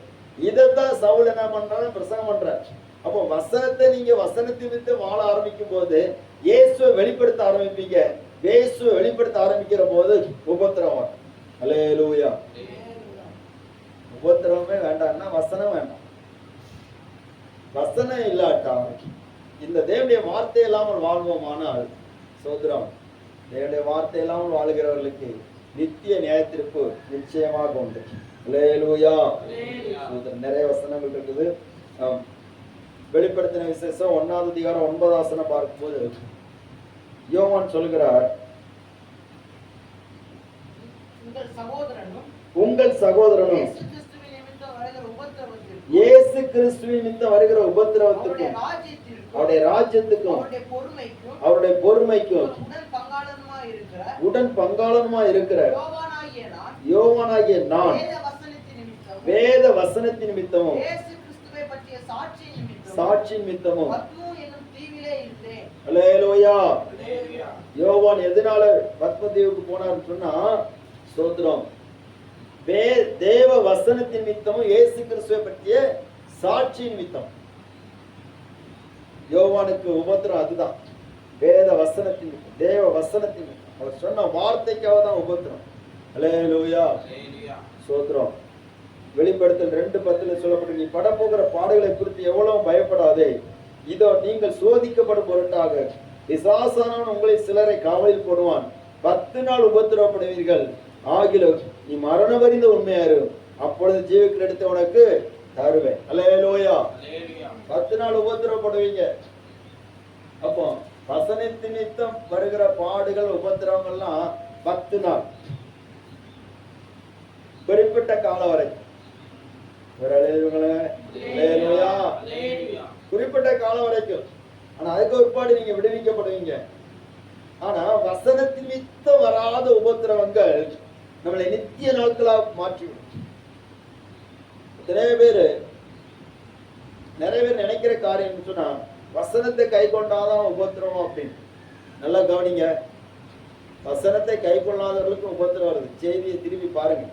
இதைத்தான் சவுல் என்ன பண்றாரு, பிரசங்கம் பண்றார். அப்போ வசனத்தை நீங்க வசனத்தை விட்டு வாழ ஆரம்பிக்கும் போது இயேசுவை வெளிப்படுத்த ஆரம்பிப்பீங்க. இயேசுவை வெளிப்படுத்த ஆரம்பிக்கிற போது உபத்திரவம். அல்லேலூயா. உபத்திரவமே வேண்டாம்னா வசனம் வேண்டாம். வசனம் இல்லாட்டா இந்த தேவனுடைய வார்த்தை இல்லாமல் வாழ்வோமானால் சோதரம், தேவனுடைய வார்த்தை இல்லாமல் வாழ்கிறவர்களுக்கு நித்திய நியாயத்திற்கு நிச்சயமாக உண்டு. அல்லேலூயா. நிறைய வசனங்கள் இருக்குது. வெளிப்படுத்தின விசேஷம் 1ஆம் அதிகாரம் 9ஆம் வசனம் பார்க்கும்போது யோவான் சொல்கிறார், உங்கள் சகோதரனும் இயேசு கிறிஸ்துவின் நிமித்தம் வருகிற உபத்திரவத்துக்கும் அவருடைய ராஜ்யத்துக்கும் அவருடைய பொறுமைக்கும் உடன் பங்காளனுமா இருக்கிற யோவானாகிய நான் வேத வசனத்தின் நிமித்தமும் சாட்சி நிமித்தமும். அல்லேலூயா. யோவான் எதனால பத்மதீவுக்கு போனார்னு சொன்னா ஸ்தோத்திரம், தேவ வசனத்தின் நிமித்தமும் இயேசு கிறிஸ்துவை பற்றிய சாட்சி நிமித்தம். யோவானுக்கு உபத்திரம் அதுதான், வேத வசனத்தின் தேவ வசனத்தின் அவர் சொன்ன வார்த்தைக்காக தான் உபத்திரம். அல்லேலூயா. ஸ்தோத்திரம். வெளிப்படுத்தல் 2:10 சொல்லப்பட்டு, நீ படப்போகிற பாடுகளை குறித்து எவ்வளவு பயப்படாதே, இதோ நீங்கள் சோதிக்கப்படும் பொருட்டாக பிசாசானவன் உங்களை சிலரை காவலில் போடுவான், 10 நாள் உபத்திரவப்படுவீர்கள், ஆகிலும் நீ மரணம் அறிந்த உண்மையாரு, அப்பொழுது ஜீவிக்கிற இடத்தை உனக்கு தருவேன். அல்லேலூயா. 10 நாள் உபத்திரவப்படுவீங்க. அப்போ வசனத்தின் நிமித்தம் வருகிற பாடுகள் உபத்திரவங்கள்லாம் 10 நாள், குறிப்பிட்ட காலம் வரை. குறிப்பிட்ட காலம் வரைக்கும். ஆனா அதுக்கு ஒருபாடு நீங்க விடுவிக்கப்படுவீங்க. ஆனா வசனத்தின் நிமித்தம் வராத உபத்திரவங்கள் நம்மளை நித்திய நாட்களா மாற்றிவிடும். நிறைய பேர் நினைக்கிற காரியம் சொன்னா வசனத்தை கை கொண்டாதான் உபத்திரவம் அப்படின்னு. நல்லா கவனிங்க, வசனத்தை கை கொள்ளாதவர்களுக்கும் உபத்திரம் வருது. செய்தியை திரும்பி பாருங்க.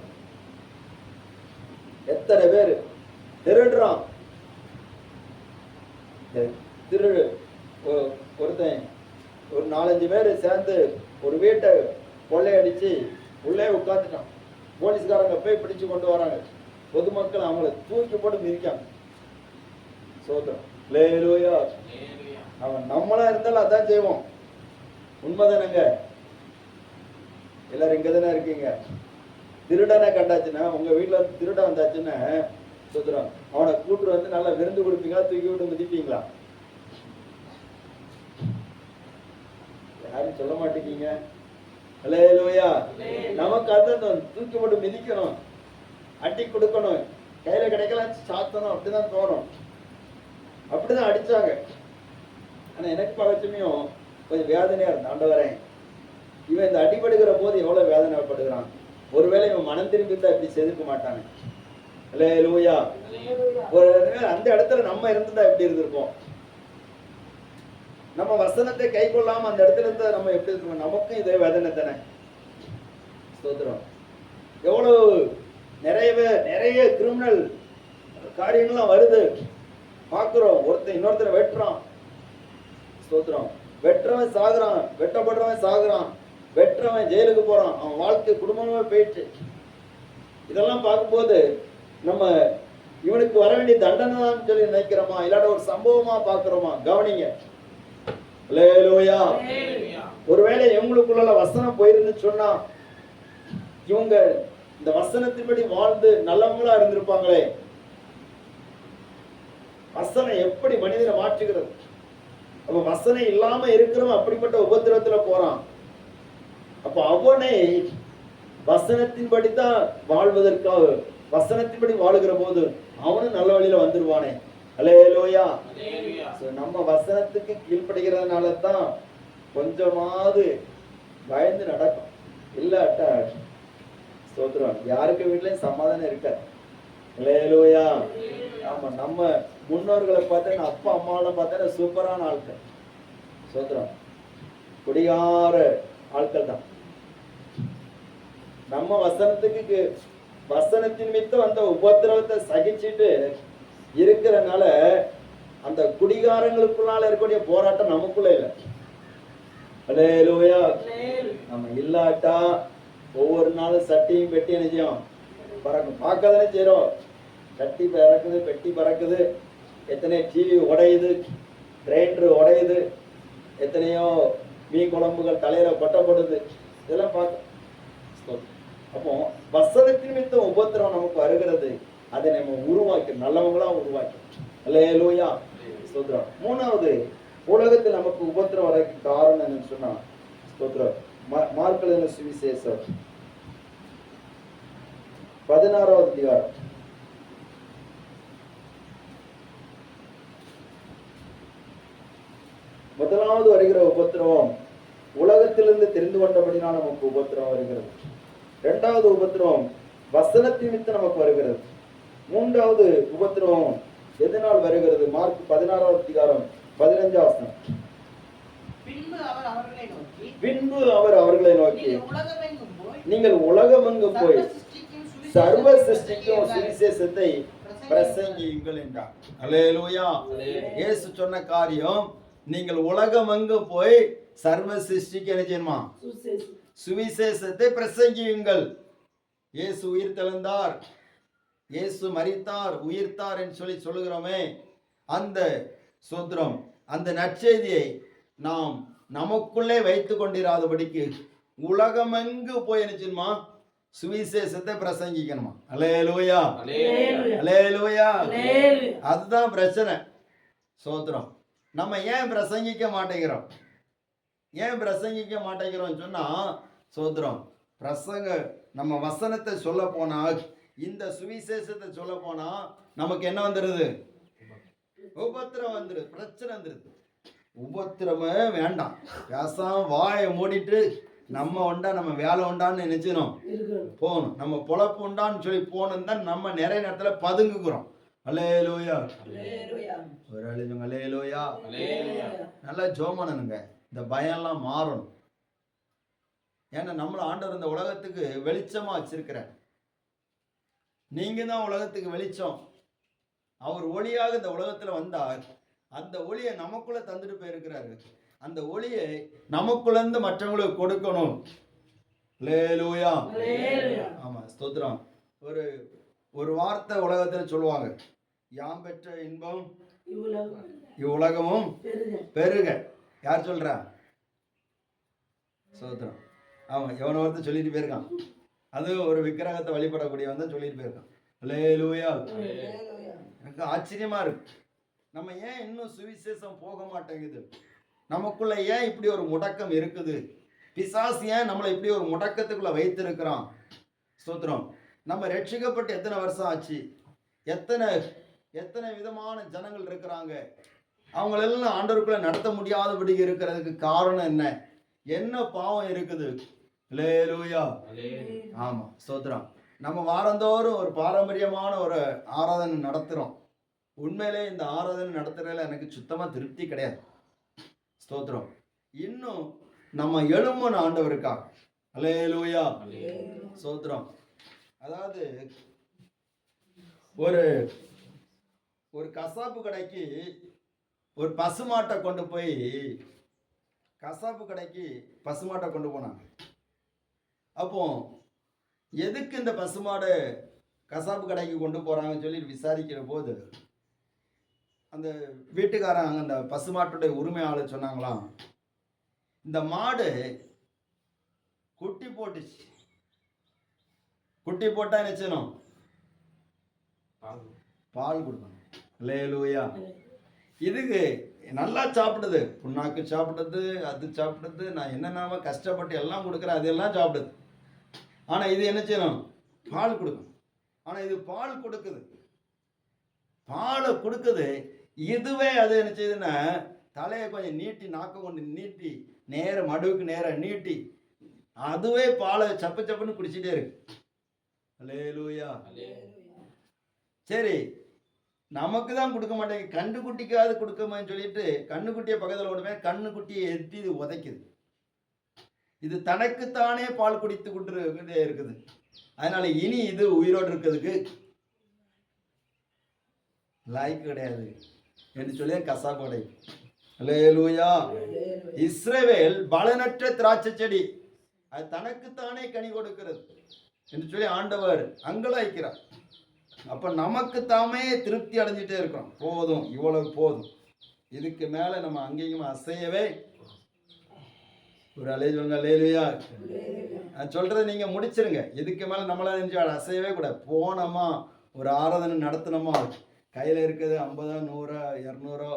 எத்தனை பேர் திருடுறான். திருடு ஒருத்தன் ஒரு 4-5 பேர் சேர்ந்து ஒரு வீட்டை கொள்ளையடிச்சு உள்ளே உட்காந்துட்டான். போலீஸ்காரங்க போய் பிடிச்சு கொண்டு வராங்க. பொதுமக்கள் அவங்கள தூக்கி போட்டு மிதிக்காங்க. சோதரம். அல்லேலூயா. அவன் நம்மளா இருந்தாலும் அதான் செய்வோம். உண்மைதானங்க? எல்லாரும் இங்க தானே இருக்கீங்க. திருடனை கண்டாச்சுன்னா, உங்க வீட்டுல திருடன் வந்தாச்சுன்னா சுத்துறோம், அவனை கூட்டு வந்து நல்லா விருந்து கொடுப்பீங்களா, தூக்கி விட்டு மிதிப்பீங்களா? யாரும் சொல்ல மாட்டேங்க. அல்லேலூயா. நமக்கு அதான் தூக்கி போட்டு மிதிக்கணும், அட்டி கொடுக்கணும், கையில கிடைக்கலாம் சாத்தணும் அப்படிதான் தோணும். அப்படிதான் அடிச்சாங்க. ஆனா எனக்கு பகச்சமையும் கொஞ்சம் வேதனையா இருந்த, ஆண்டவரே இவன் இந்த அடிபடுகிற போது எவ்வளவு வேதனைப்படுகிறான், ஒருவேளை இவன் மனம் திரும்பி இருந்தா இப்படி செதுக்க மாட்டாங்க. அல்லேலூயா. ஒரு அந்த இடத்துல நம்ம இருந்திருந்தா எப்படி இருந்திருப்போம்? நம்ம வசனத்தை கை கொள்ளாம அந்த இடத்துல இருந்தா நம்ம எப்படி இருக்கோம்? நமக்கும் இதே வேதனை தானே. ஸ்தோத்திரம். எவ்வளவு நிறைய கிரிமினல் காரியங்கள்லாம் வருது பார்க்கிறோம். ஒருத்தன் இன்னொருத்தரை வெட்டுறான். ஸ்தோத்திரம். வெட்டுறவன் சாகுறான், வெட்டப்படுறவன் சாகுறான், வெட்டுறவன் ஜெயிலுக்கு போறான், அவன் வாழ்க்கை குடும்பமே போயிட்டு. இதெல்லாம் பார்க்கும்போது நம்ம இவனுக்கு வர வேண்டிய தண்டனை தான் சொல்லி நினைக்கிறோமா, இல்லாட்ட ஒரு சம்பவமா பார்க்கிறோமா? கவனிங்க. அல்லேலூயா. ஒருவேளை இவங்களுக்குள்ள வசனம் போயிருந்து சொன்னா இவங்க இந்த வசனத்தின்படி வாழ்ந்து நல்லவங்களா இருந்திருப்பாங்களே. வசனம் எப்படி மனிதனை மாற்றுகிறது? அப்ப வசனம் இல்லாம இருக்கிறவன் அப்படிப்பட்ட உபத்திரவத்துல போறான். அப்ப அவனை வசனத்தின்படி தான் வாழ்வதற்காக, வசனத்தின்படி வாழுகிற போது அவனும் நல்ல வழியில வந்துருவானே. அல்லேலூயா. நம்ம வசனத்துக்கு கீழ்ப்படுகிறதுனால தான் கொஞ்சமாவது பயந்து நடக்கும். இல்லாட்டா ஸ்தோத்திரம் யாருக்கு வீட்லயும் சமாதானம் இருக்காது. அல்லேலூயா. ஆமா, நம்ம முன்னோர்களை பார்த்தா, அப்பா அம்மாவை பார்த்தா சூப்பரான ஆட்கள். ஸ்தோத்திரம். குடிகார ஆட்கள் தான். நம்ம வசனத்துக்கு வசனத்தின் மித்தம் அந்த உபத்திரவத்தை சகிச்சுட்டு இருக்கிறனால அந்த குடிகாரங்களுக்குள்ளால இருக்கக்கூடிய போராட்டம் நமக்குள்ள இல்லை. அல்லேலூயா. நம்ம இல்லாட்டா ஒவ்வொரு நாளும் சட்டியும் பெட்டி நினைச்சோம் பறக்கும், பார்க்கதானே செய்யறோம். சட்டி பறக்குது, பெட்டி பறக்குது, எத்தனை டிவி உடையுது, கிரைண்டர் உடையுது, எத்தனையோ மீன் குழம்புகள் தலையில கொட்டப்படுது, இதெல்லாம் பார்க்க. அப்போ வசனத்தின் மித்தம் உபத்திரம் நமக்கு வருகிறது, அதை நம்ம உருவாக்கி நல்லவங்களா உருவாக்கி. அல்லேலூயா. ஸ்தோத்திரம். மூணாவது, உலகத்தில் நமக்கு உபத்திரம் வர காரணம் என்னன்னு சொன்னா, ஸ்தோத்திரம், மார்க் எழுதின சுவிசேஷம் 16வது அதிகாரம் 1வது வருகிற உபத்திரவம் உலகத்திலிருந்து தெரிந்து கொண்டபடினால் நமக்கு உபத்திரவம் வருகிறது. 2வது உபத்திரவம் வசனத்தின் மித்தம் நமக்கு வருகிறது. 3வது உபத்திரவம் எதனால் வருகிறது? மார்க் 16வது அதிகாரம் 15வது வசனம். பின்பு அவர் அவர்களை நோக்கி நீங்கள் உலகமெங்கும் போய் சர்வ சிருஷ்டிக்கும் சுவிசேஷத்தை பிரசங்கியுங்கள் என்றார். அல்லேலூயா. இயேசு சொன்ன காரியம், நீங்கள் உலகமெங்கும் போய் சர்வ சிருஷ்டிக்கு என்ன செய்யணுமா? சுவிசேஷத்தை பிரசங்கியுங்கள். இயேசு உயிர் தெழுந்தார், இயேசு மரித்தார், உயிர்த்தார் என்று சொல்லி சொல்லுகிறோமே, அந்த சூத்திரம், அந்த நற்செய்தியை நாம் நமக்குள்ளே வைத்து கொண்டிராதபடிக்கு உலகமெங்கு போய் என்ன செய்யணுமா? சுவிசேஷத்தை பிரசங்கிக்கணுமா? அல்லேலூயா. அல்லேலூயா. அதுதான் பிரச்சனை. சோத்திரம். நம்ம ஏன் பிரசங்கிக்க மாட்டேங்கிறோம்? ஏன் பிரசங்கிக்க மாட்டேங்கிறோம் சொன்னா, சோத்திரம், பிரசங்க நம்ம வசனத்தை சொல்ல போனா, இந்த சுவிசேஷத்தை சொல்ல போனா நமக்கு என்ன வந்துடுது? உபத்திரம் வந்துடுது, பிரச்சனை வந்துடுது. உபத்திரமே வேண்டாம், பேசாம வாயை மூடிட்டு நம்ம உண்டா, நம்ம வேலை உண்டான்னு நினைச்சிடும் போகணும், நம்ம பொழப்பு உண்டான்னு சொல்லி போகணும் தான் நம்ம நிறைய நேரத்துல பதுங்குகிறோம். அல்லேலூயா. ஒரு அழிஞ்சுங்க. அல்லேலூயா. நல்லா ஜோமனனுங்க, இந்த பயம்லாம் மாறணும். ஏன்னா நம்மள ஆண்டவர் இந்த உலகத்துக்கு வெளிச்சமா வச்சிருக்கிற, நீங்க தான் உலகத்துக்கு வெளிச்சம். அவர் ஒளியாக இந்த உலகத்துல வந்தார், அந்த ஒளியை நமக்குள்ள தந்துட்டு போயிருக்கிறாரு. அந்த ஒளியை நமக்குள்ள இருந்து மற்றவங்களுக்கு கொடுக்கணும். அல்லேலூயா. ஆமா, ஸ்தோத்திரம். ஒரு வார்த்தை உலகத்துல சொல்லுவாங்க, யாம் பெற்ற இன்பம் இவ்வுலகமும் பெருக. யார் சொல்றா? ஸ்தோத்திரம். ஆமா, எவன ஒருத்தர் சொல்லிட்டு போயிருக்கான். அது ஒரு விக்கிரகத்தை வழிபடக்கூடியவன் தான் சொல்லிட்டு போயிருக்கான். அல்லேலூயா. எனக்கு ஆச்சரியமா இருக்கு, நம்ம ஏன் இன்னும் சுவிசேஷம் போக மாட்டேங்குது? நமக்குள்ள ஏன் இப்படி ஒரு முடக்கம் இருக்குது? பிசாசு ஏன் நம்மளை இப்படி ஒரு முடக்கத்துக்குள்ள வைத்திருக்கிறான்? ஸ்தோத்திரம். நம்ம ரட்சிக்கப்பட்டு எத்தனை வருஷம் ஆச்சு? எத்தனை எத்தனை விதமான ஜனங்கள் இருக்கிறாங்க. அவங்களெல்லாம் ஆண்டவருக்குள்ள நடத்த முடியாதபடி இருக்கிறதுக்கு காரணம் என்ன? என்ன பாவம் இருக்குது? அல்லேலூயா. ஆமா, ஸ்தோத்திரம். நம்ம வாரந்தோறும் ஒரு பாரம்பரியமான ஒரு ஆராதனை நடத்துறோம். உண்மையிலே இந்த ஆராதனை நடத்துறதுல எனக்கு சுத்தமா திருப்தி கிடையாது. ஸ்தோத்திரம். இன்னும் நம்ம எழும்புன ஆண்டவருக்கா. அல்லேலூயா. ஸ்தோத்திரம். அதாவது ஒரு ஒரு கசாப்பு கடைக்கு ஒரு பசுமாட்டை கொண்டு போய் பசுமாட்டை கொண்டு போனாங்க. அப்போ எதுக்கு இந்த பசுமாடு கசாப்பு கடைக்கு கொண்டு போறாங்கன்னு சொல்லி விசாரிக்கிற போது அந்த வீட்டுக்காரங்க அந்த பசுமாட்டுடைய உரிமையாளர் சொன்னாங்களாம், இந்த மாடு குட்டி போட்டுச்சு. குட்டி போட்டா என்ன செய்யணும்? பால் கொடுக்கணும். அல்லேலூயா. இதுக்கு நல்லா சாப்பிடுது, புண்ணாக்கு சாப்பிடுது, அது சாப்பிடுது, நான் என்னென்ன கஷ்டப்பட்டு எல்லாம் கொடுக்குறேன், அதெல்லாம் சாப்பிடுது. ஆனா இது என்ன செய்யணும்? பால் கொடுக்கணும். ஆனா இது பால் கொடுக்குது, பாலை கொடுக்குது. இதுவே அது என்ன செய்யுதுன்னா தலையை கொஞ்சம் நீட்டி, நாக்க கொண்டு நீட்டி, நேர மடுவுக்கு நேரம் நீட்டி, அதுவே பாலை சப்பு சப்புன்னு குடிச்சிட்டே இருக்கு. அல்லேலூயா. சரி, நமக்கு தான் கொடுக்க மாட்டேங்க, கண்ணுக்குட்டிக்காவது கொடுக்கமான்னு சொல்லிட்டு கண்ணுக்குட்டியை பக்கத்தில் கொண்டு போய் கண்ணுக்குட்டியை எட்டி இது உதைக்குது. இது தனக்குத்தானே பால் குடித்து கொண்டு இருக்குது. அதனால இனி இது உயிரோடு இருக்கிறதுக்கு லாய்க்கு கிடையாது என்று சொல்லி கசாப்படை. அல்லேலூயா. இஸ்ரவேல் பலனற்ற திராட்சை செடி, அது தனக்குத்தானே கனி கொடுக்கிறது என்று சொல்லி ஆண்டவர் அங்கலாய்க்கிறார். அப்ப நமக்கு தாமே திருப்தி அடைஞ்சிட்டே இருக்கிறோம். போதும், இவ்வளவு போதும், இதுக்கு மேல நம்ம அங்கேயும் அசையவே. ஒரு அலைஜோங்க. அல்லேலூயா. நான் சொல்றதை நீங்க முடிச்சிருங்க. இதுக்கு மேல நம்மளால நினைச்சு அசையவே கூடாது. போனோமா, ஒரு ஆராதனை நடத்தினோமா, கையில இருக்குது 50 100 200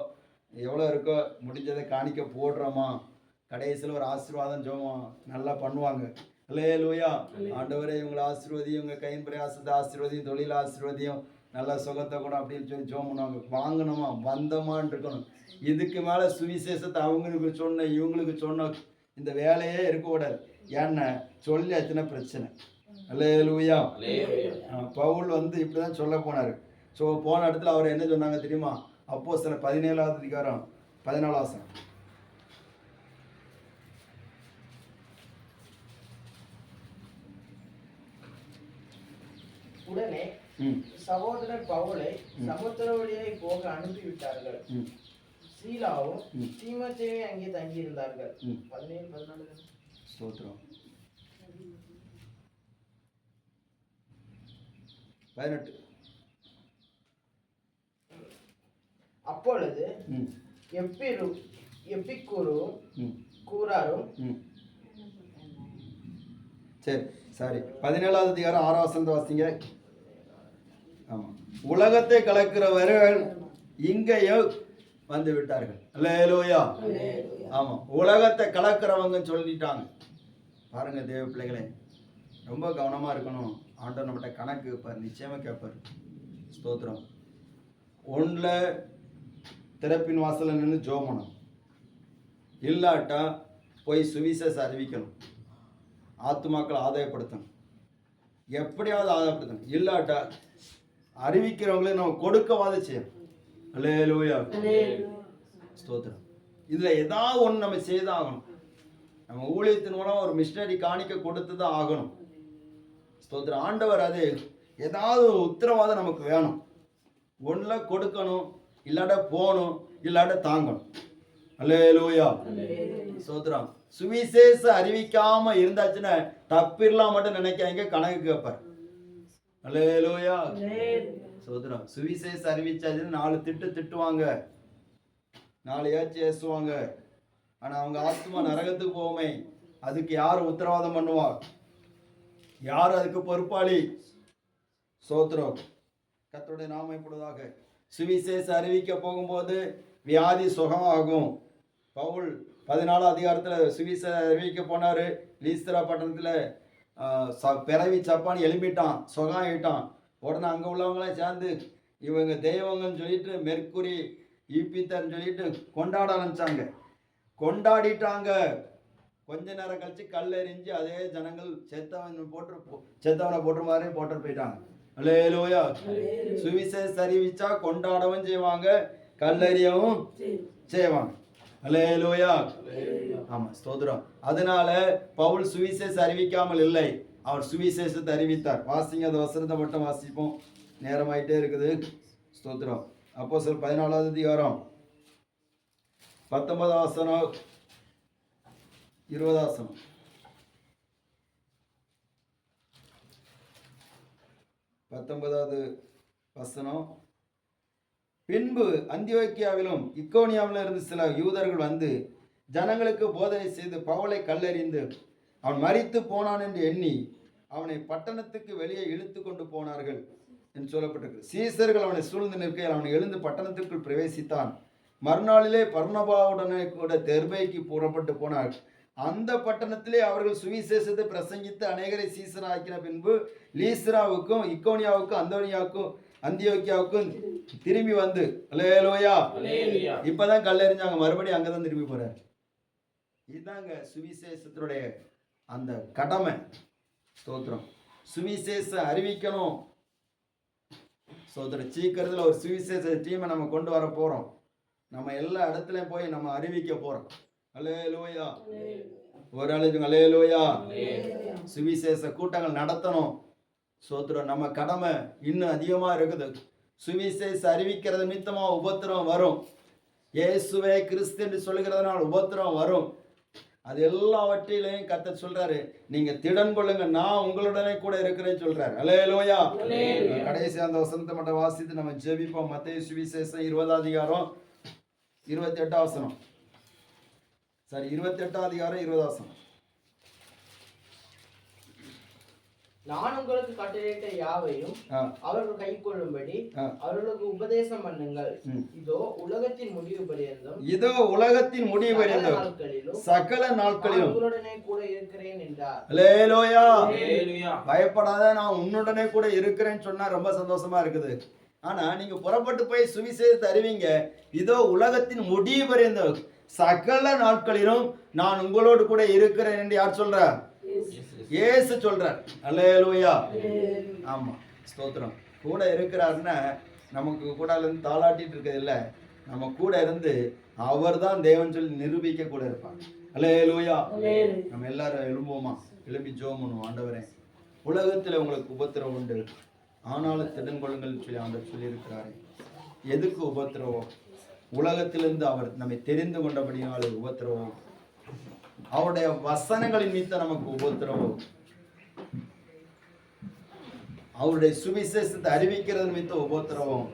எவ்வளோ இருக்கோ முடிஞ்சதை காணிக்க போடுறோமா, கடைசியில் ஒரு ஆசீர்வாதம் ஜோம் நல்லா பண்ணுவாங்க. அல்லேலூயா. ஆண்டவரே இவங்களை ஆசீர்வதியும், இவங்க கையின் பிரயாசத்தை ஆசீர்வதியும், தொழில் ஆசீர்வதியும், நல்ல சுகத்தை கூட அப்படின்னு சொல்லி ஜோம் பண்ணுவாங்க. வாங்கணுமா, வந்தமான்னு இருக்கணும். இதுக்கு மேலே சுவிசேஷத்தை அவங்களுக்கு சொன்ன இவங்களுக்கு சொன்ன இந்த வேலையே இருக்கக்கூடாது. ஏன்னா சொல்லியாச்சுன்னா பிரச்சனை. அல்லேலூயா. பவுல் இப்படி தான் சொல்ல போனார். போன இடத்துல அவர் என்ன சொன்னாங்க தெரியுமா? அப்போஸ்தலர் 17வது அதிகாரம் 14வது வசனம். உடனே சகோதரர் பவுலை சமுத்திர வழியை போக அனுப்பிவிட்டார்கள். சீலாவும் தீமோத்தேயுவும் அங்கே தங்கியிருந்தார்கள். 17-14. ஸ்தோத்திரம். 18. அப்பொழுது எப்பிக்கூரும் கூராரும் சரி, சாரி, 17வது அதிகாரம் 6வது வசனத்தை வாசிங்க. ஆமா, உலகத்தை கலக்கிறவர்கள் இங்கேயோ வந்து விட்டார்கள். அல்லேலூயா. ஆமா, உலகத்தை கலக்கிறவங்க சொல்லிட்டாங்க. பாருங்க தேவ பிள்ளைகளே, ரொம்ப கவனமா இருக்கணும். ஆண்டவர் நம்மகிட்ட கணக்கு கேட்பார், நிச்சயமா கேட்பார். ஸ்தோத்திரம். ஒன்றில் திறப்பின் வாசலில் நின்று ஜோமனம், இல்லாட்டா போய் சுவிசேஷ அறிவிக்கணும், ஆத்துமாக்களை ஆதாயப்படுத்தணும், எப்படியாவது ஆதாயப்படுத்தணும். இல்லாட்டா அறிவிக்கிறவங்களே நம்ம கொடுக்கவாது செய்யணும். அல்லேலூயா. ஸ்தோத்திரம். இதுல ஏதாவது ஒன்று நம்ம செய்தான் ஆகணும். நம்ம ஊழியத்தின் மூலம் ஒரு மிஷனரி காணிக்க கொடுத்து தான் ஆகணும். ஸ்தோத்திரம். ஆண்டவர் அது ஏதாவது ஒரு உத்தரவாதம் நமக்கு வேணும். ஒன்றில் கொடுக்கணும், இல்லாட்ட போகணும், இல்லாட்ட தாங்கணும். அல்லேலூயா. ஸ்தோத்திரம். சுவிசேஷ அறிவிக்காம இருந்தாச்சுன்னா தப்பிடலாம் மட்டும் நினைக்காங்க, கணக்கு கேட்பார். அல்லேலூயா. ஸ்தோத்திரம். சுவிசேஷ அறிவிச்சாச்சுன்னு 4 திட்டுவாங்க, 4 ஏச்சு ஏசுவாங்க. ஆனா அவங்க ஆத்மா நரகத்துக்கு போவோமே, அதுக்கு யார் உத்தரவாதம் பண்ணுவா? யார் அதுக்கு பொறுப்பாளி? ஸ்தோத்திரம். கர்த்தருடைய நாமம் இப்பொழுதாக. சுவிசேஷ அறிவிக்க போகும்போது வியாதி சுகமாகும். பவுல் 14வது அதிகாரத்தில் சுவிசேஷ அறிவிக்க போனாரு. லீஸ்திரா பட்டணத்தில் பிறவி சப்பான் எழுப்பிட்டான், சுகம் ஆகிட்டான். உடனே அங்கே உள்ளவங்களாம் சேர்ந்து இவங்க தெய்வங்கன்னு சொல்லிட்டு மெர்க்குரி ஈப்பித்தர்ன்னு சொல்லிட்டு கொண்டாட ஆரம்பிச்சாங்க. கொண்டாடிட்டாங்க. கொஞ்ச நேரம் கழிச்சு கல்லெறிஞ்சு அதே ஜனங்கள் செத்தவனை போட்டு மாதிரி போட்டு போயிட்டாங்க. அல்லேலூயா. சுவிசேஷம் அறிவிச்சா கொண்டாடவும் செய்வாங்க, கல்லெறியவும் செய்வாங்க. அல்லேலூயா. ஆமா, ஸ்தோத்திரம். அதனால பவுல் சுவிசேஷம் அறிவிக்காமல் இல்லை, அவர் சுவிசேஷத்தை அறிவித்தார். வாசிங்க, அந்த வசனத்தை மட்டும் வாசிப்போம், நேரமாயிட்டே இருக்குது. ஸ்தோத்திரம். அப்போஸ்தலர் 14வது அதிகாரம் 19வது வசனம் 20வது வசனம். பத்தொன்பதாவது வசனம். பின்பு அந்தியோக்கியாவிலும் இக்கோனியாவிலும் இருந்து சில யூதர்கள் வந்து ஜனங்களுக்கு போதனை செய்து பவுலை கல்லெறிந்து அவன் மரித்து போனான் என்று எண்ணி அவனை பட்டணத்துக்கு வெளியே இழுத்து கொண்டு போனார்கள் என்று சொல்லப்பட்டிருக்கு. சீசர்கள் அவனை சூழ்ந்து நிற்கையில் அவனை எழுந்து பட்டணத்துக்குள் பிரவேசித்தான். மறுநாளிலே பர்னபாவுடனே கூட தெர்பைக்கு புறப்பட்டு போனார். அந்த பட்டணத்திலே அவர்கள் சுவிசேஷத்தை பிரசங்கித்து அநேகரை சீசராக்கின பின்பு லீஸ்ராவுக்கும் இக்கோனியாவுக்கும் அந்தியோக்கியாவுக்கும் திரும்பி வந்து, அல்லேலூயா, இப்பதான் கல்லெறிஞ்சாங்க, மறுபடியும் அங்கதான் திரும்பி போறாரு. இதுதாங்க சுவிசேஷத்தினுடைய அந்த கடமை. ஸ்தோத்திரம். சுவிசேஷம் அறிவிக்கணும். ஸ்தோத்திரம். சீக்கிரத்தில் ஒரு சுவிசேஷ டீமை நம்ம கொண்டு வர போறோம். நம்ம எல்லா இடத்துலயும் போய் நம்ம அறிவிக்க போறோம். அல்லேலூயா. ஒரு ஆளுங்க அல்லேலூயா. சுவிசேஷ கூட்டங்கள் நடத்தணும். ஸ்தோத்திரம். நம்ம கடமை இன்னும் அதிகமா இருக்குது. சுவிசேஷ அறிவிக்கிறது நிமித்தமா உபத்திரம் வரும். இயேசுவே கிறிஸ்து என்று சொல்லுகிறதுனால உபத்திரம் வரும். அது எல்லாவற்றிலையும் கர்த்தர் சொல்றாரு, நீங்க திடன் கொள்ளுங்க, நான் உங்களுடனே கூட இருக்கிறேன்னு சொல்றாரு. அல்லேலூயா. கடைசி அந்த வசனத்தை மட்டும் வாசித்து நம்ம ஜெபிப்போம். மத்தேயு சுவிசேஷம் 20வது அதிகாரம் 28வது வசனம். சரி, 28வது அதிகாரம் 20வது வசனம். நான் உங்களுக்கு கட்டளையிட்ட யாவையும் அவர்கள் கை கொள்ளும்படி அவர்களுக்கு உபதேசம் பண்ணுங்கள். இதோ உலகத்தின் முடிவு பரியந்தம் சகல நாட்களிலும் உங்களுடனே கூட இருக்கிறேன் என்றார். அல்லேலூயா. பயப்படாத, நான் உன்னுடனே கூட இருக்கிறேன்னு சொன்னா ரொம்ப சந்தோஷமா இருக்குது. ஆனா நீங்க புறப்பட்டு போய் சுவிசேஷத்தை அறிவிங்க. இதோ உலகத்தின் முடிவு பரியந்தம் சகல நாட்களிலும் நான் உங்களோடு கூட இருக்கிறேன் என்று யார் சொல்ற? இயேசு சொல்றார். அல்லேலூயா. ஆமா, ஸ்தோத்திரம். கூட இருக்கிறாருன்னா நமக்கு கூட இருந்து தாளாட்டிட்டு இருக்கிறது இல்லை, நம்ம கூட இருந்து அவர் தான் தேவன் சொல்லி நிரூபிக்க கூட இருப்பாங்க. அல்லேலூயா. நம்ம எல்லாரும் எழும்புவோமா? எழும்பி ஜெபம் பண்ணுவோம். ஆண்டவரே, உலகத்தில் உங்களுக்கு உபத்திரவம் உண்டு, ஆனாலும் திடன் கொள்ளுங்கள் சொல்லி ஆண்டவர் சொல்லி இருக்கிறாரு. எதுக்கு உபத்திரவம்? உலகத்திலிருந்து அவர் நம்மை தெரிந்து கொண்டபடியால் உபத்திரவம். அவருடைய வசனங்களின் மீது நமக்கு உபத்திரவம். அவருடைய சுவிசேஷத்தை அறிவிக்கிறது மீது உபத்திரவம்.